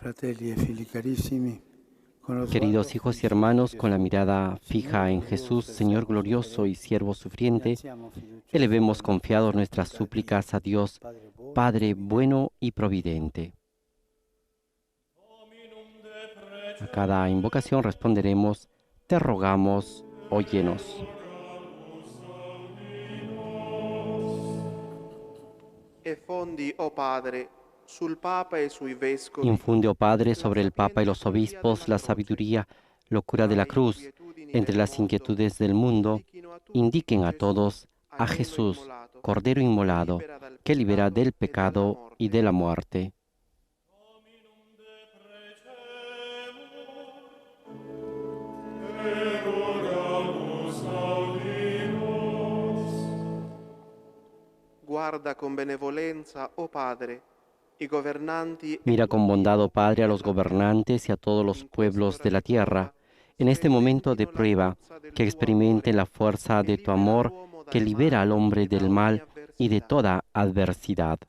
Fratelli e figli carissimi, con lo Queridos sguardo hijos y fisso hermanos, in con la Gesù, mirada fija en Jesús, Señor glorioso y siervo sufriente, innalziamo elevemos fiduciosamente confiados le nuestras supplicate a súplicas a Dios, Padre buono e Padre providente. bueno y providente. A cada invocación responderemos, te rogamos, óyenos. E fondi, o Padre, sul Papa e sui Vescovi, Infunde, oh Padre, la sobre el Papa y sapiente los teoria obispos della la croce, sabiduría, locura de la dalle cruz, inquietudini entre del las mondo, inquietudes del mundo, indichino a tutti indiquen a Gesù, todos a agnello Jesús, immolato, Cordero inmolado, que libera del e dalla pecado y morte. de la muerte. Guarda con benevolenza, o Padre, i governanti e Mira con tutti i bondad, oh popoli Padre, a los della terra. gobernantes y a todos los In pueblos quest'ora de la di tierra, prova, en este momento de sperimentino la prueba, forza del que tuo experimenten amore, la fuerza che de tu libera amor, l'uomo que dal libera al male hombre e da del ogni mal y de avversità. toda adversidad.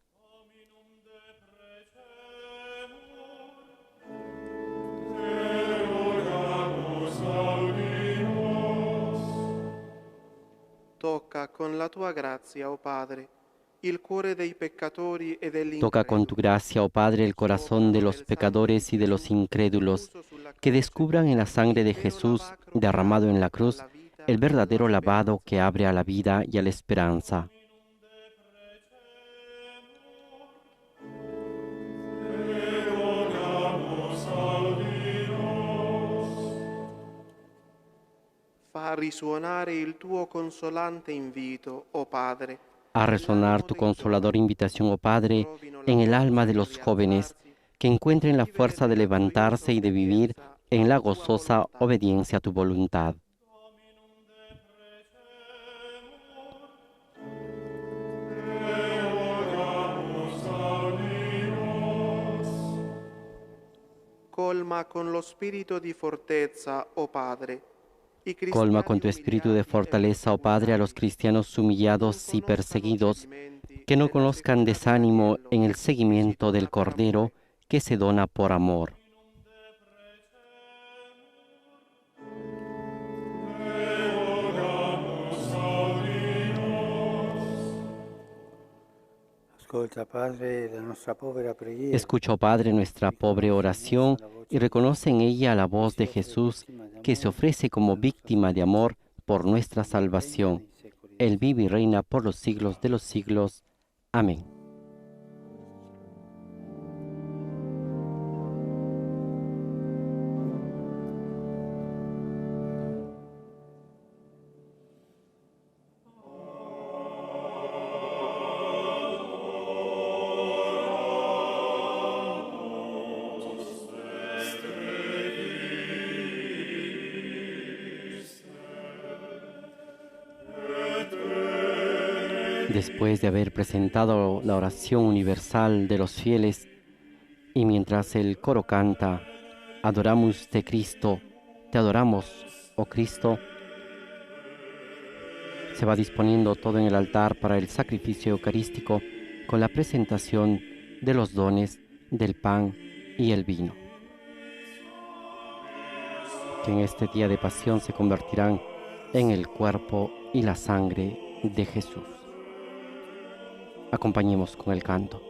Tocca con la tua grazia, o Padre, il cuore dei peccatori e degli Toca con tu increduli. gracia, oh Padre, el corazón de Scoprano los nel sangue di pecadores y de los Gesù, incrédulos, effuso sulla que croce, descubran en la sangre il de vero Jesús lavacro che derramado en apre la cruz alla vita el e alla verdadero lavado speranza. que abre a la vida y a la esperanza. Fa risuonare il tuo consolante invito, o Padre, A resonar tu consoladora invitación, oh Padre, en el alma de los jóvenes, que encuentren la fuerza de levantarse y de vivir en la gozosa obediencia a tu voluntad. Colma con lo spirito di fortezza, o Padre, i Colma con cristiani tu espíritu de umiliati e fortaleza, oh Padre, a los perseguitati, cristianos humillados y non conoscano perseguidos, cedimenti que no nella conozcan seguita desánimo dell'agnello en el che si seguimiento dona del per Cordero amore. que se dona por amor. Ascolta, Padre, la nostra povera preghiera. Escucha, oh Padre, nuestra pobre oración y reconoce en ella la voz de Jesús que se ofrece como víctima de amor por nuestra salvación. Él vive y reina por los siglos de los siglos. Amén. Después de haber presentado la oración universal de los fieles y mientras el coro canta, adoramos te Cristo, te adoramos, oh Cristo, se va disponiendo todo en el altar para el sacrificio eucarístico con la presentación de los dones del pan y el vino, que en este día de pasión se convertirán en el cuerpo y la sangre de Jesús. Acompañemos con el canto.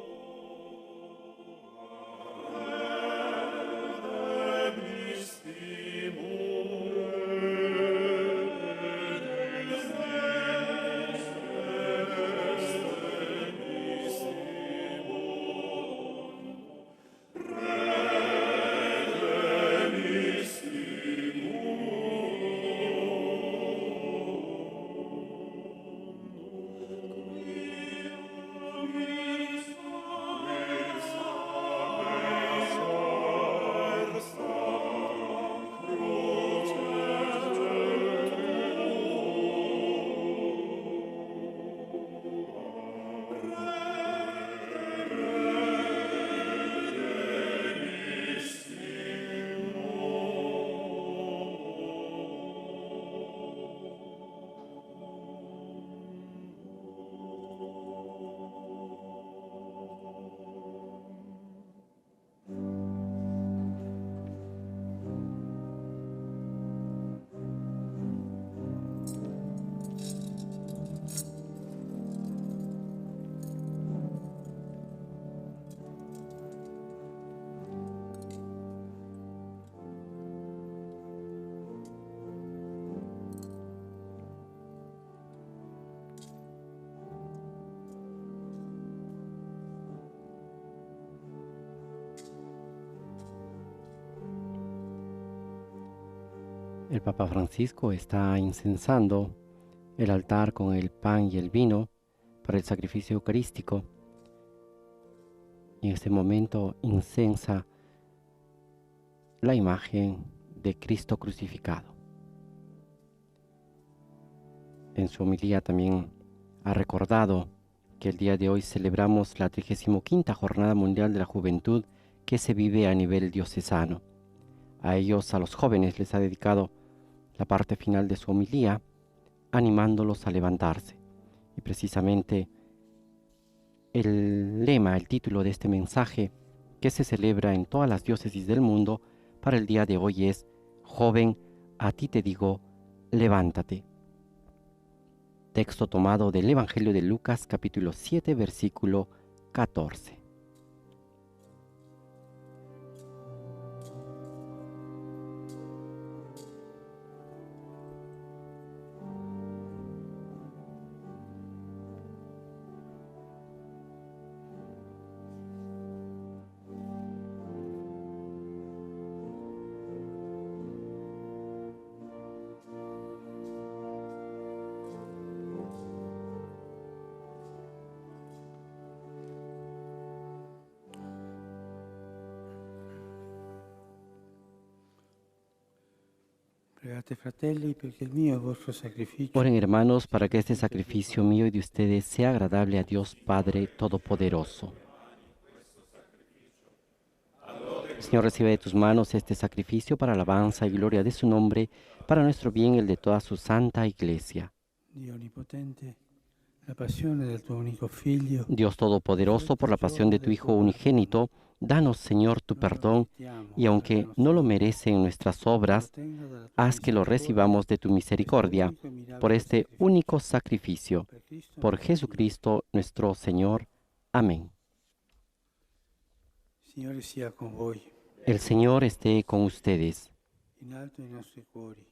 El Papa Francisco está incensando el altar con el pan y el vino para el sacrificio eucarístico. Y en este momento incensa la imagen de Cristo crucificado. En su homilía también ha recordado que el día de hoy celebramos la 35ª Jornada Mundial de la Juventud que se vive a nivel diocesano. A ellos, a los jóvenes, les ha dedicado la parte final de su homilía, animándolos a levantarse. Y precisamente el lema, el título de este mensaje que se celebra en todas las diócesis del mundo para el día de hoy es: Joven, a ti te digo, levántate. Texto tomado del Evangelio de Lucas, capítulo 7, versículo 14. Pregate, fratelli, perché il mio e il vostro sacrificio Oren, hermanos, para que este sacrificio mío y de ustedes sea agradable a Dios Padre Todopoderoso. Señor, recibe de tus manos este sacrificio para alabanza y gloria de su nombre, para nuestro bien y el de toda su santa Iglesia. Dio onnipotente, la passione del tuo unico figlio, Dios Todopoderoso, por la pasión de tu Hijo unigénito, danos, Señor, tu perdón, y aunque no lo merecen nuestras obras, haz que lo recibamos de tu misericordia por este único sacrificio. Por Jesucristo nuestro Señor. Amén. Signore sia con voi, El Señor esté con ustedes. in alto i nostri cuori.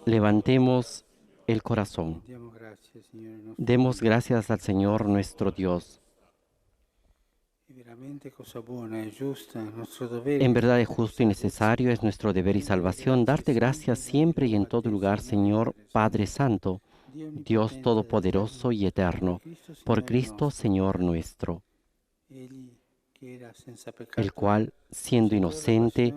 Levantemos el corazón. Diamo grazie, Signore nostro Demos Dio. gracias al Señor nuestro Dios. È veramente cosa buona e giusta, è nostro dovere. En verdad es justo y necesario, es nuestro deber y salvación darte gracias siempre y en todo lugar, Señor Padre Santo, Dios Todopoderoso y Eterno, por Cristo Señor nuestro, Egli che era senza peccato, el cual, siendo inocente,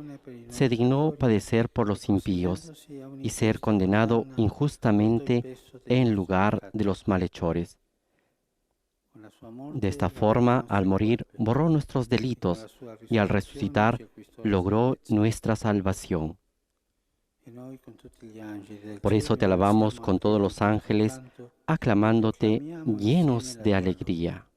se dignó padecer por los impíos y ser condenado injustamente en lugar de los malhechores. De esta forma, al morir, borró nuestros delitos y al resucitar, logró nuestra salvación. Por eso te alabamos con todos los ángeles, aclamándote llenos de alegría.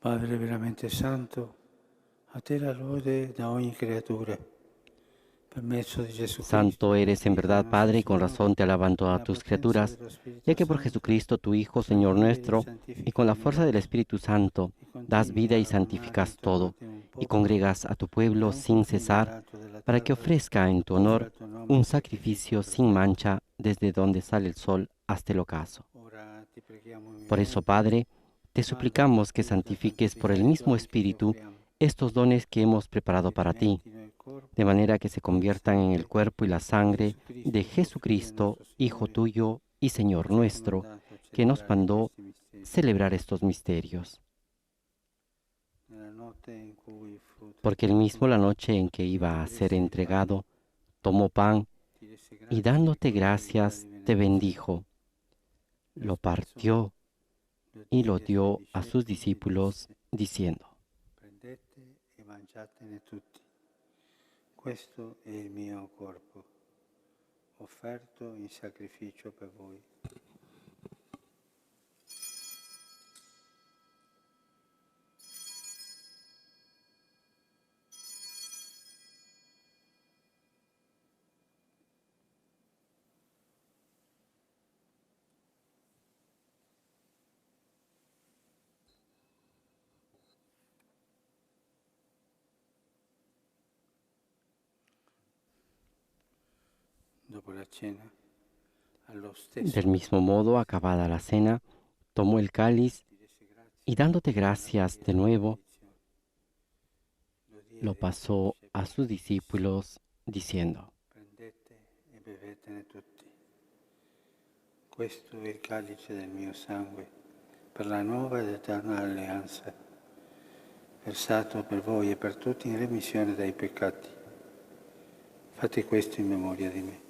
Padre veramente santo, a te la lode da ogni creatura. per mezzo di Gesù Santo Cristo, eres en Figlio verdad, nostro Padre, y con Signore, razón te alaban todas nella tus potenza criaturas, dello Spirito ya que por Santo, Jesucristo, tu Hijo, per Señor vivere e nuestro, y con la santificare fuerza del ogni, Espíritu Santo, e das continui vida y a radunare santificas todo, intorno a te un y popolo congregas a tu da pueblo un sin confine cesar, all'altro della para que terra, ofrezca en tu offre honor al tuo nome un un sacrificio sacrificio sin perfetto. mancha desde donde sale el sol hasta el ocaso. Ora ti preghiamo Por eso, umilmente, Padre, te manda tuo suplicamos que Spirito a santifiques por el santificare i mismo doni che ti Espíritu offriamo, estos dones que hemos preparado para ti, rimettino il corpo de manera que se e il conviertan en el sangue cuerpo y la di sangre de Jesucristo, tuo Figlio e Jesucristo, nostro Hijo Signore, tuyo y che Señor ci ha nuestro, comandato a que nos celebrare mandó questi misteri. celebrar estos misterios. Nella notte in cui fu Porque él mismo, la traspassata, noche en que iba a ser entregado, tomó pan ti desse y grazie dándote ricordando i gracias regali te benefici. bendijo, Lo lo stesso partió lo y diede lo ai suoi dio a sus discepoli e discípulos, disse: diciendo: prendete e mangiatene tutti. Questo è il mio corpo, offerto in sacrificio per voi. Dopo la cena, allo stesso Del mismo modo, acabada la cena, tomó el cáliz ti desse grazie y dándote e nella gracias de preghiera di nuevo, benedizione lo lo diede ai suoi pasó a sus discepoli e disse: discípulos, diciendo: prendete e bevetene tutti. Questo è il calice del mio sangue, per la nuova ed eterna alleanza, versato per voi e per tutti in remissione dei peccati. Fate questo in memoria di me.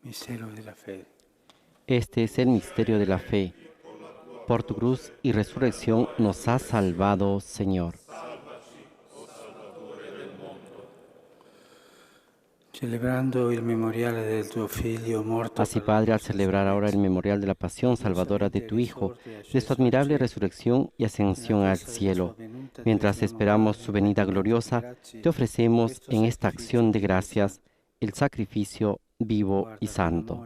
Mistero della fede. Este es el misterio de la fe. Por tu cruz y resurrección nos has salvado, Señor. Celebrando il memoriale del tuo Figlio morto Así, per la Padre, al nostra celebrar ahora el salvezza, memorial de la pasión salvadora de tu Hijo, de su admirable resurrección y ascensión al cielo, mientras esperamos su venida gloriosa, te ofrecemos en esta acción de gracias el sacrificio vivo y santo.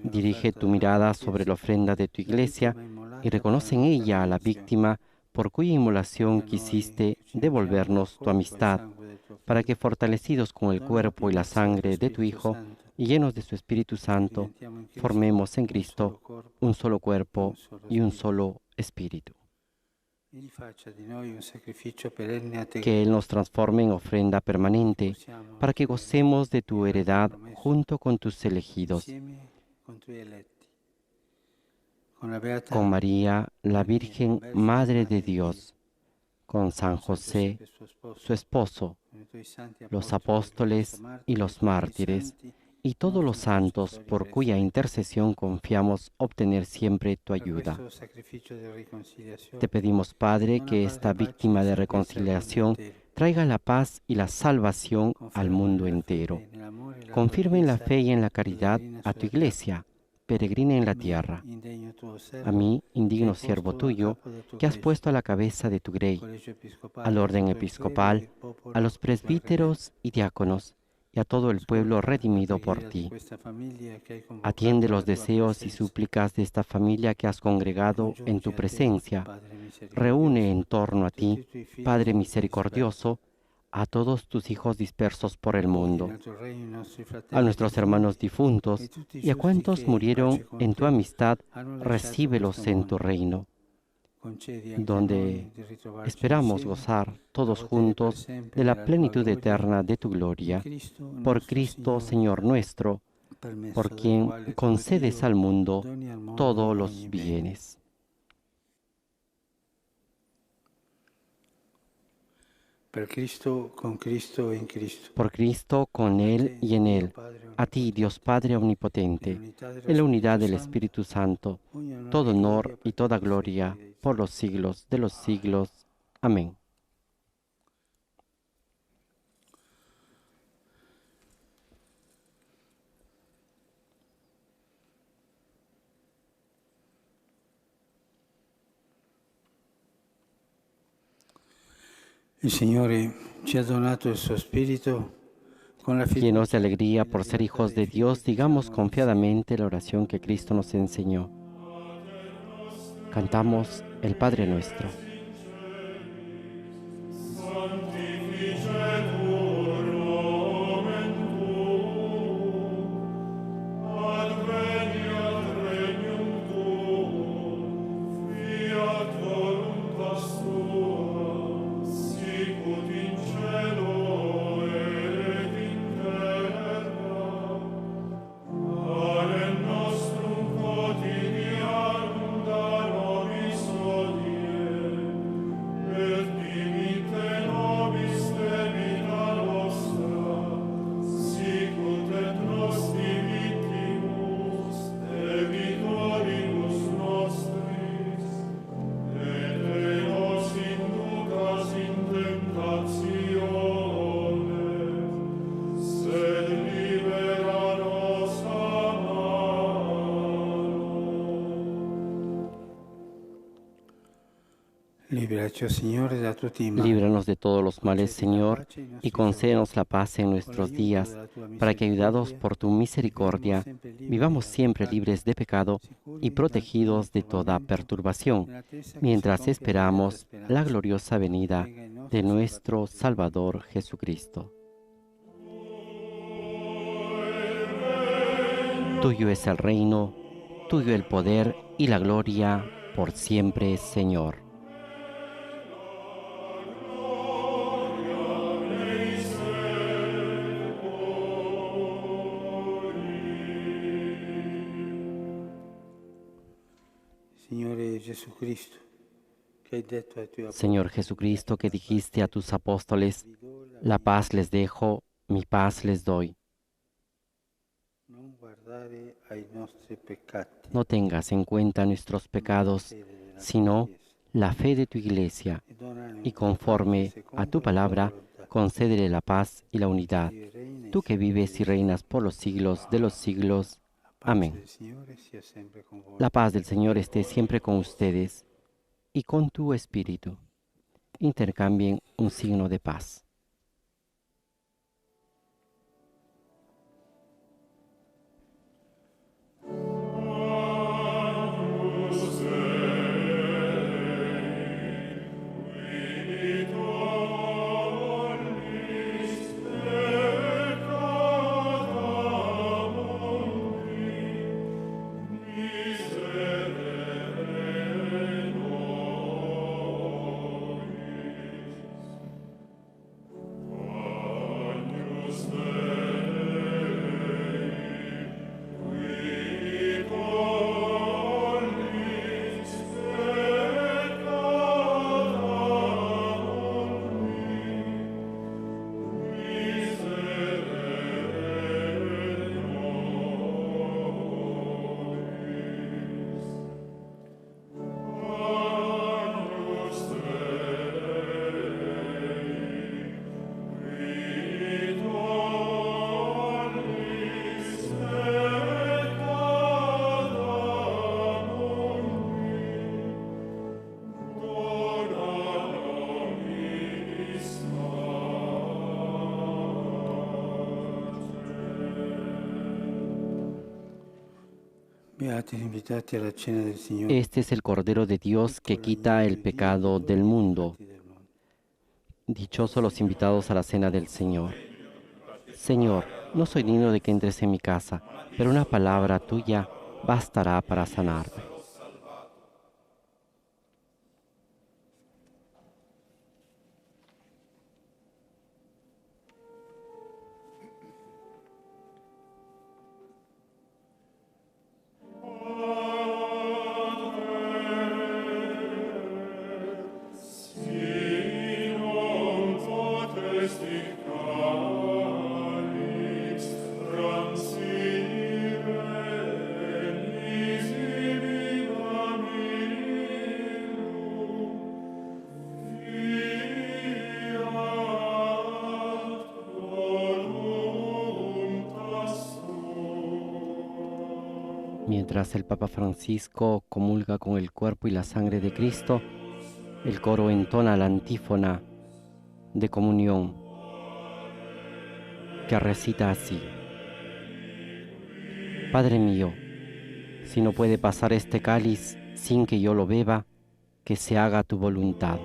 Dirige tu mirada sobre la ofrenda de tu iglesia y reconoce en ella a la víctima por cuya inmolación quisiste devolvernos tu amistad, para que fortalecidos con el cuerpo y la sangre de tu Hijo y llenos de su Espíritu Santo, formemos en Cristo un solo cuerpo y un solo Espíritu. Que Él nos transforme en ofrenda permanente, para que gocemos de tu heredad junto con tus elegidos, con María, la Virgen Madre de Dios, con San José, su esposo, los apóstoles y los mártires, y todos los santos por cuya intercesión confiamos obtener siempre tu ayuda. Te pedimos, Padre, que esta víctima de reconciliación traiga la paz y la salvación al mundo entero. Confirme en la fe y en la caridad a tu iglesia, peregrina en la tierra. A mí, indigno siervo tuyo, que has puesto a la cabeza de tu grey, al orden episcopal, a los presbíteros y diáconos, y a todo el pueblo redimido por ti. Atiende los deseos y súplicas de esta familia que has congregado en tu presencia. Reúne en torno a ti, Padre misericordioso, a todos tus hijos dispersos por el mundo, a nuestros hermanos difuntos y a cuantos murieron en tu amistad, recíbelos en tu reino, donde esperamos gozar todos juntos de la plenitud eterna de tu gloria. Por Cristo, Señor nuestro, por quien concedes al mundo todos los bienes. Per Cristo, con Cristo e in Cristo. Por Cristo, con Él y en Él. A ti, Dios Padre Omnipotente, en la unidad del Espíritu Santo, todo honor y toda gloria por los siglos de los siglos. Amén. Il Signore ci ha donato il suo Spirito con la fiducia. Llenos de alegría por ser hijos de Dios, digamos confiadamente la oración que Cristo nos enseñó. Cantamos el Padre Nuestro. Líbranos de todos los males, Señor, y concédenos la paz en nuestros días, para que, ayudados por tu misericordia, vivamos siempre libres de pecado y protegidos de toda perturbación, mientras esperamos la gloriosa venida de nuestro Salvador Jesucristo. Tuyo es el reino, tuyo el poder y la gloria por siempre, Señor. Señor Jesucristo, que dijiste a tus apóstoles, la paz les dejo, mi paz les doy. No tengas en cuenta nuestros pecados, sino la fe de tu Iglesia, y conforme a tu palabra, concédele la paz y la unidad, tú que vives y reinas por los siglos de los siglos. Amén. La paz del Señor esté siempre con ustedes y con tu espíritu. Intercambien un signo de paz. Este es el Cordero de Dios que quita el pecado del mundo. Dichosos los invitados a la cena del Señor. Señor, no soy digno de que entres en mi casa, pero una palabra tuya bastará para sanarme. Sinum Mientras el Papa Francisco comulga con el cuerpo y la sangre de Cristo, el coro entona la antífona de comunión que recita así: Padre mío, si no puede pasar este cáliz sin que yo lo beba, que se haga tu voluntad.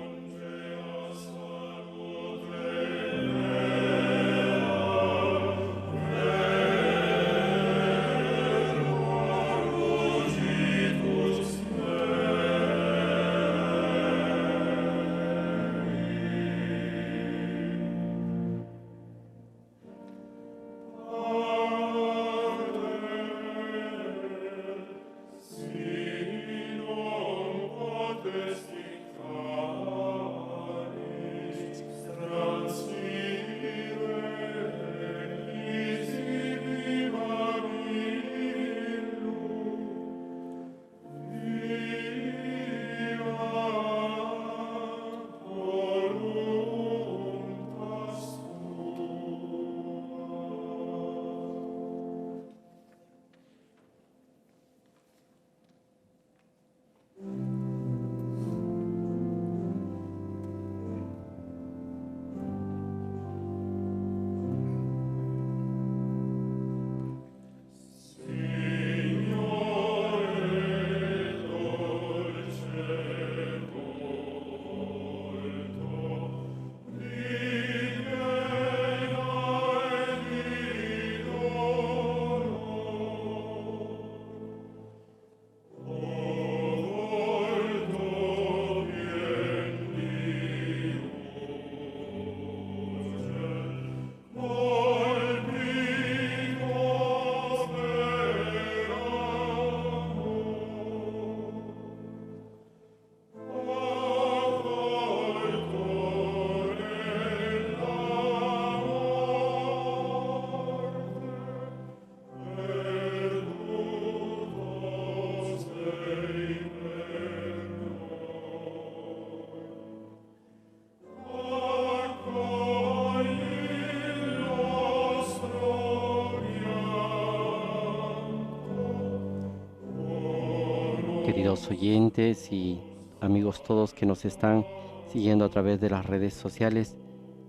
Queridos oyentes y amigos todos que nos están siguiendo a través de las redes sociales,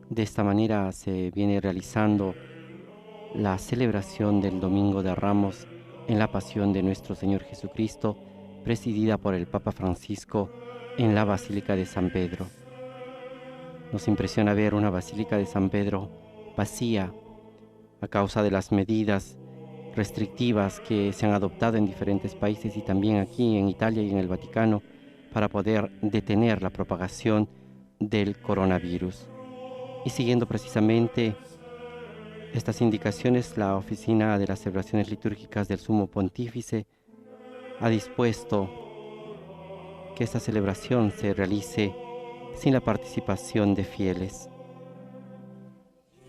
de esta manera se viene realizando la celebración del Domingo de Ramos en la Pasión de nuestro Señor Jesucristo, presidida por el Papa Francisco en la Basílica de San Pedro. Nos impresiona ver una Basílica de San Pedro vacía a causa de las medidas restrictivas que se han adoptado en diferentes países y también aquí en Italia y en el Vaticano para poder detener la propagación del coronavirus. Y siguiendo precisamente estas indicaciones, la Oficina de las Celebraciones Litúrgicas del Sumo Pontífice ha dispuesto que esta celebración se realice sin la participación de fieles,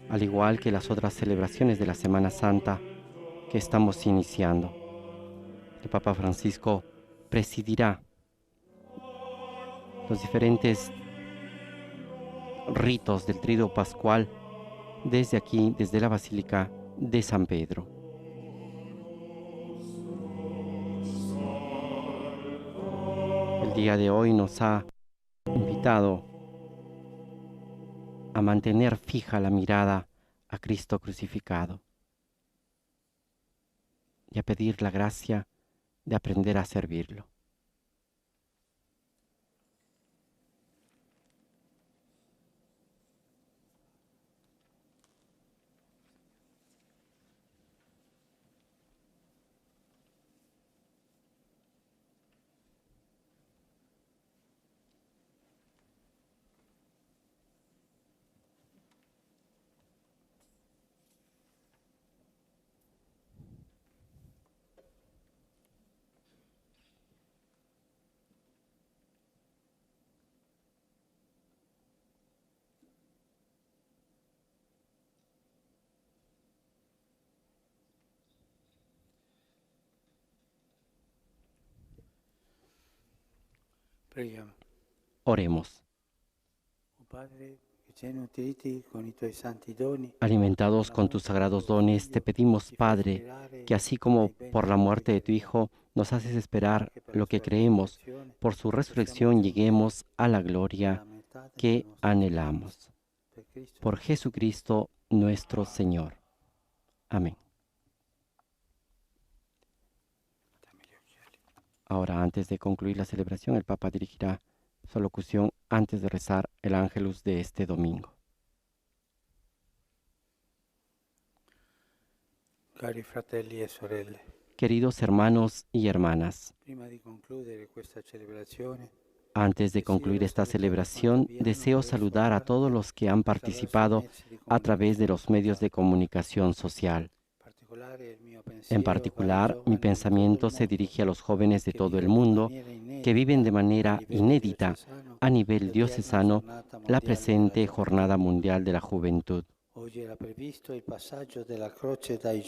al igual que las otras celebraciones de la Semana Santa que estamos iniciando. El Papa Francisco presidirá los diferentes ritos del Tríduo Pascual desde aquí, desde la Basílica de San Pedro. El día de hoy nos ha invitado a mantener fija la mirada a Cristo crucificado y a pedir la gracia de aprender a servirlo. Preghiamo. Oremos. Oh Padre, che Alimentados con tus sagrados dones, te pedimos, Padre, que así como por la muerte de tu Hijo nos haces esperar lo que creemos, por su resurrección lleguemos a la gloria que anhelamos. Por Jesucristo nuestro Señor. Amén. Ahora, antes de concluir la celebración, el Papa dirigirá su alocución antes de rezar el Ángelus de este domingo. Cari fratelli e sorelle, Queridos hermanos y hermanas, prima di concludere questa celebrazione, antes de concluir esta celebración, deseo saludar a todos los que han participado a través de los medios de comunicación social. En particular, mi pensamiento se dirige a los jóvenes de todo el mundo que viven de manera inédita a nivel diocesano la presente Jornada Mundial de la Juventud.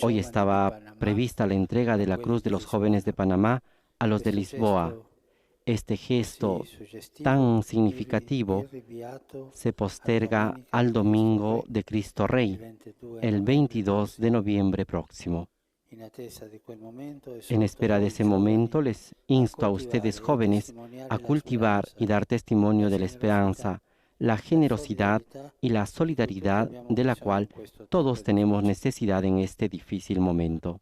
Hoy estaba prevista la entrega de la Cruz de los Jóvenes de Panamá a los de Lisboa. Este gesto tan significativo se posterga al Domingo de Cristo Rey, el 22 de noviembre próximo. En espera de ese momento, les insto a ustedes jóvenes a cultivar y dar testimonio de la esperanza, la generosidad y la solidaridad de la cual todos tenemos necesidad en este difícil momento.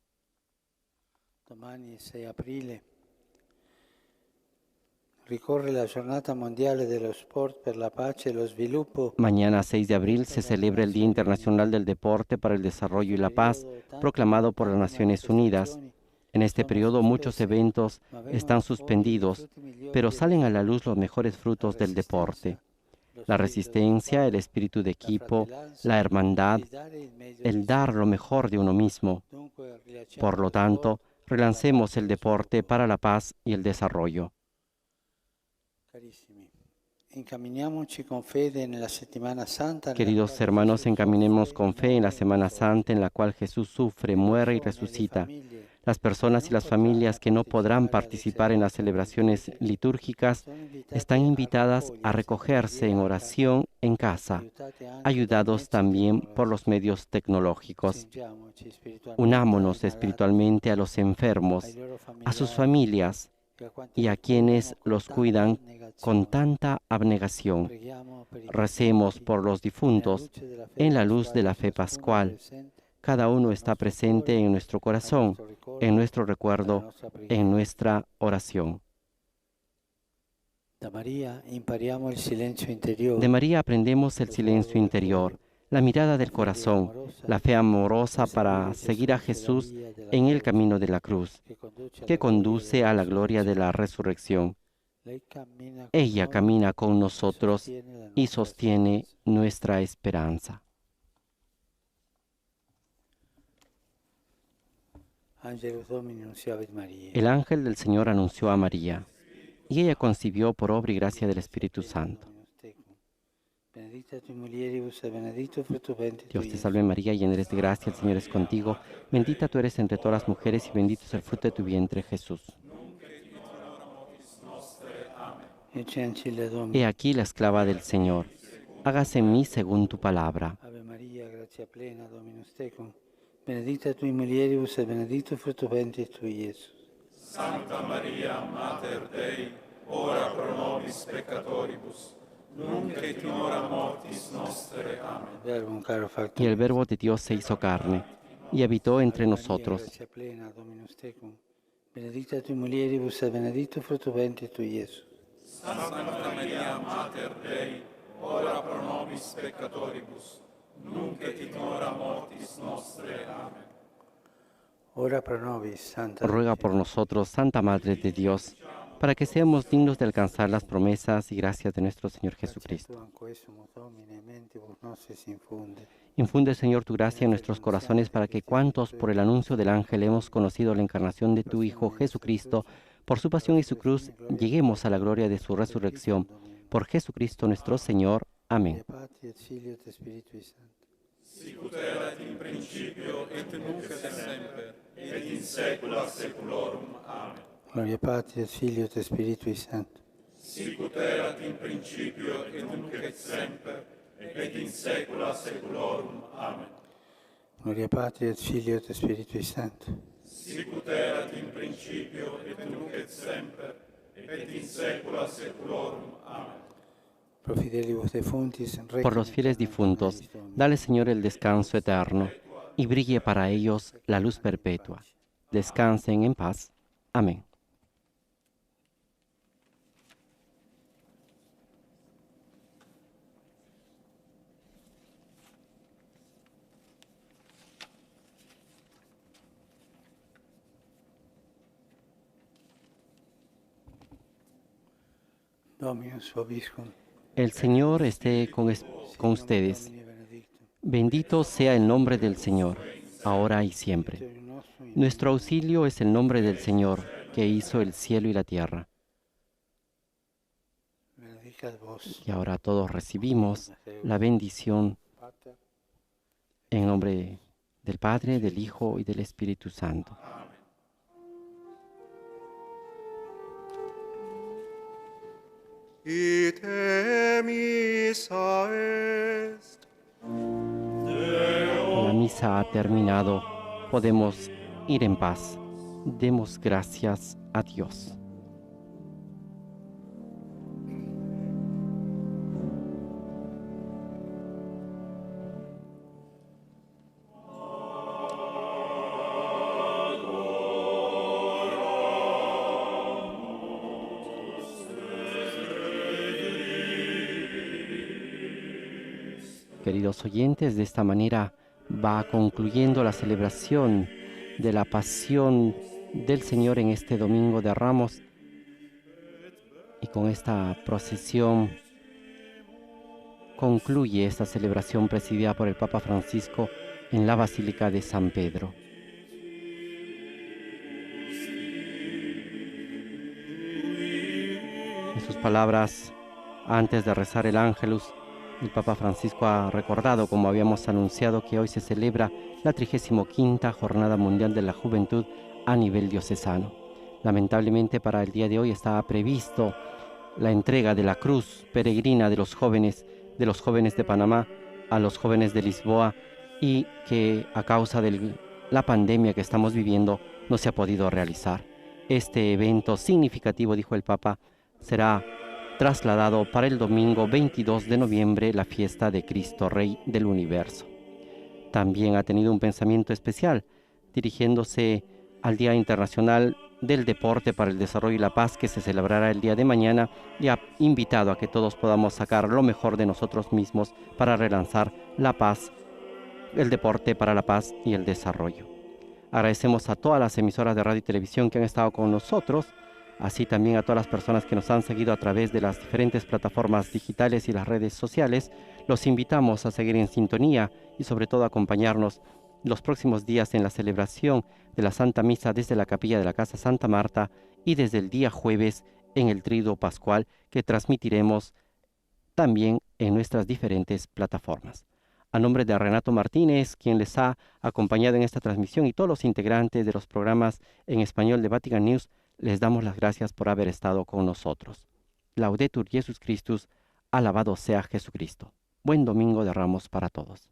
Ricorre la Giornata Mondiale dello Sport per la Pace e lo Sviluppo. Mañana 6 de abril se celebra el Día Internacional del Deporte para el Desarrollo y la Paz, proclamado por las Naciones Unidas. En este periodo muchos eventos están suspendidos, pero salen a la luz los mejores frutos del deporte. La resistencia, el espíritu de equipo, la hermandad, el dar lo mejor de uno mismo. Por lo tanto, relancemos el deporte para la paz y el desarrollo. Queridos hermanos, encaminemos con fe en la Semana Santa en la cual Jesús sufre, muere y resucita. Las personas y las familias que no podrán participar en las celebraciones litúrgicas están invitadas a recogerse en oración en casa, ayudados también por los medios tecnológicos. Unámonos espiritualmente a los enfermos, a sus familias y a quienes los cuidan con tanta abnegación. Recemos por los difuntos en la luz de la fe pascual. Cada uno está presente en nuestro corazón, en nuestro recuerdo, en nuestra oración. De María aprendemos el silencio interior, la mirada del corazón, la fe amorosa para seguir a Jesús en el camino de la cruz, que conduce a la gloria de la resurrección. Ella camina con nosotros y sostiene nuestra esperanza. El ángel del Señor anunció a María, y ella concibió por obra y gracia del Espíritu Santo. Dios te salve María, llena eres de gracia, el Señor es contigo. Bendita tú eres entre todas las mujeres y bendito es el fruto de tu vientre, Jesús. He aquí la esclava del Señor. Hágase en mí según tu palabra. Ave María, gracia plena, Dominus tecum. Benedicta tui mulieribus et benedictus fructus ventris tui, Iesus. Santa Maria, Mater Dei, ora pro nobis peccatoribus, nunc et in hora mortis nostre. Amén. Verbum caro factum. Y el Verbo de Dios se hizo carne y habitó entre nosotros. Gracia plena, Dominus tecum. Benedicta tui mulieribus et benedictus fructus ventris tui, Iesus. Santa Maria, Mater Dei, ora pro nobis peccatoribus, nunc et in hora mortis nostre. Amén. Ora pro nobis, Santa. Ruega por nosotros, Santa Madre de Dios, para que seamos dignos de alcanzar las promesas y gracias de nuestro Señor Jesucristo. Infunde, Señor, tu gracia en nuestros corazones para que cuantos por el anuncio del ángel hemos conocido la encarnación de tu Hijo Jesucristo, por su pasión y su cruz, lleguemos a la gloria de su resurrección. Por Jesucristo nuestro Señor. Amén. Sicut erat in principio et nunc et semper, et in saecula saeculorum. Amen. Gloria Patri et Filio et Spiritui Sancto. Sicut erat in principio et nunc et semper, et et in saecula saeculorum. Amen. Gloria Patri et Filio et Spiritui Sancto. Sicut erat in principio et nunc et semper et in saecula saeculorum. Amen. Pro fidelibus defuntis, Por los fieles difuntos, dale, Señor, el descanso eterno, y brille para ellos la luz perpetua. Descansen en paz. Amén. Dominus vobiscum. El Señor esté con ustedes. Bendito sea el nombre del Señor, ahora y siempre. Nuestro auxilio es el nombre del Señor, que hizo el cielo y la tierra. Benedicat vos, Y ahora todos recibimos la bendición Pater, en nombre del Padre, del Hijo y del Espíritu Santo. Ite missa est. La misa ha terminado. Podemos ir en paz. Demos gracias a Dios. Queridos oyentes, de esta manera va concluyendo la celebración de la pasión del Señor en este Domingo de Ramos. Y con esta procesión concluye esta celebración presidida por el Papa Francisco en la Basílica de San Pedro. En sus palabras, antes de rezar el Ángelus, el Papa Francisco ha recordado, como habíamos anunciado, que hoy se celebra la 35ª Jornada Mundial de la Juventud a nivel diocesano. Lamentablemente para el día de hoy estaba previsto la entrega de la cruz peregrina de los jóvenes de Panamá a los jóvenes de Lisboa, y que a causa de la pandemia que estamos viviendo no se ha podido realizar. Este evento significativo, dijo el Papa, será trasladado para el domingo 22 de noviembre, la fiesta de Cristo Rey del Universo. También ha tenido un pensamiento especial, dirigiéndose al Día Internacional del Deporte para el Desarrollo y la Paz, que se celebrará el día de mañana, y ha invitado a que todos podamos sacar lo mejor de nosotros mismos para relanzar la paz, el deporte para la paz y el desarrollo. Agradecemos a todas las emisoras de radio y televisión que han estado con nosotros, así también a todas las personas que nos han seguido a través de las diferentes plataformas digitales y las redes sociales. Los invitamos a seguir en sintonía y sobre todo a acompañarnos los próximos días en la celebración de la Santa Misa desde la capilla de la Casa Santa Marta y desde el día jueves en el Tríduo Pascual, que transmitiremos también en nuestras diferentes plataformas. A nombre de Renato Martínez, quien les ha acompañado en esta transmisión, y todos los integrantes de los programas en español de Vatican News, les damos las gracias por haber estado con nosotros. Laudetur Jesus Christus, alabado sea Jesucristo. Buen Domingo de Ramos para todos.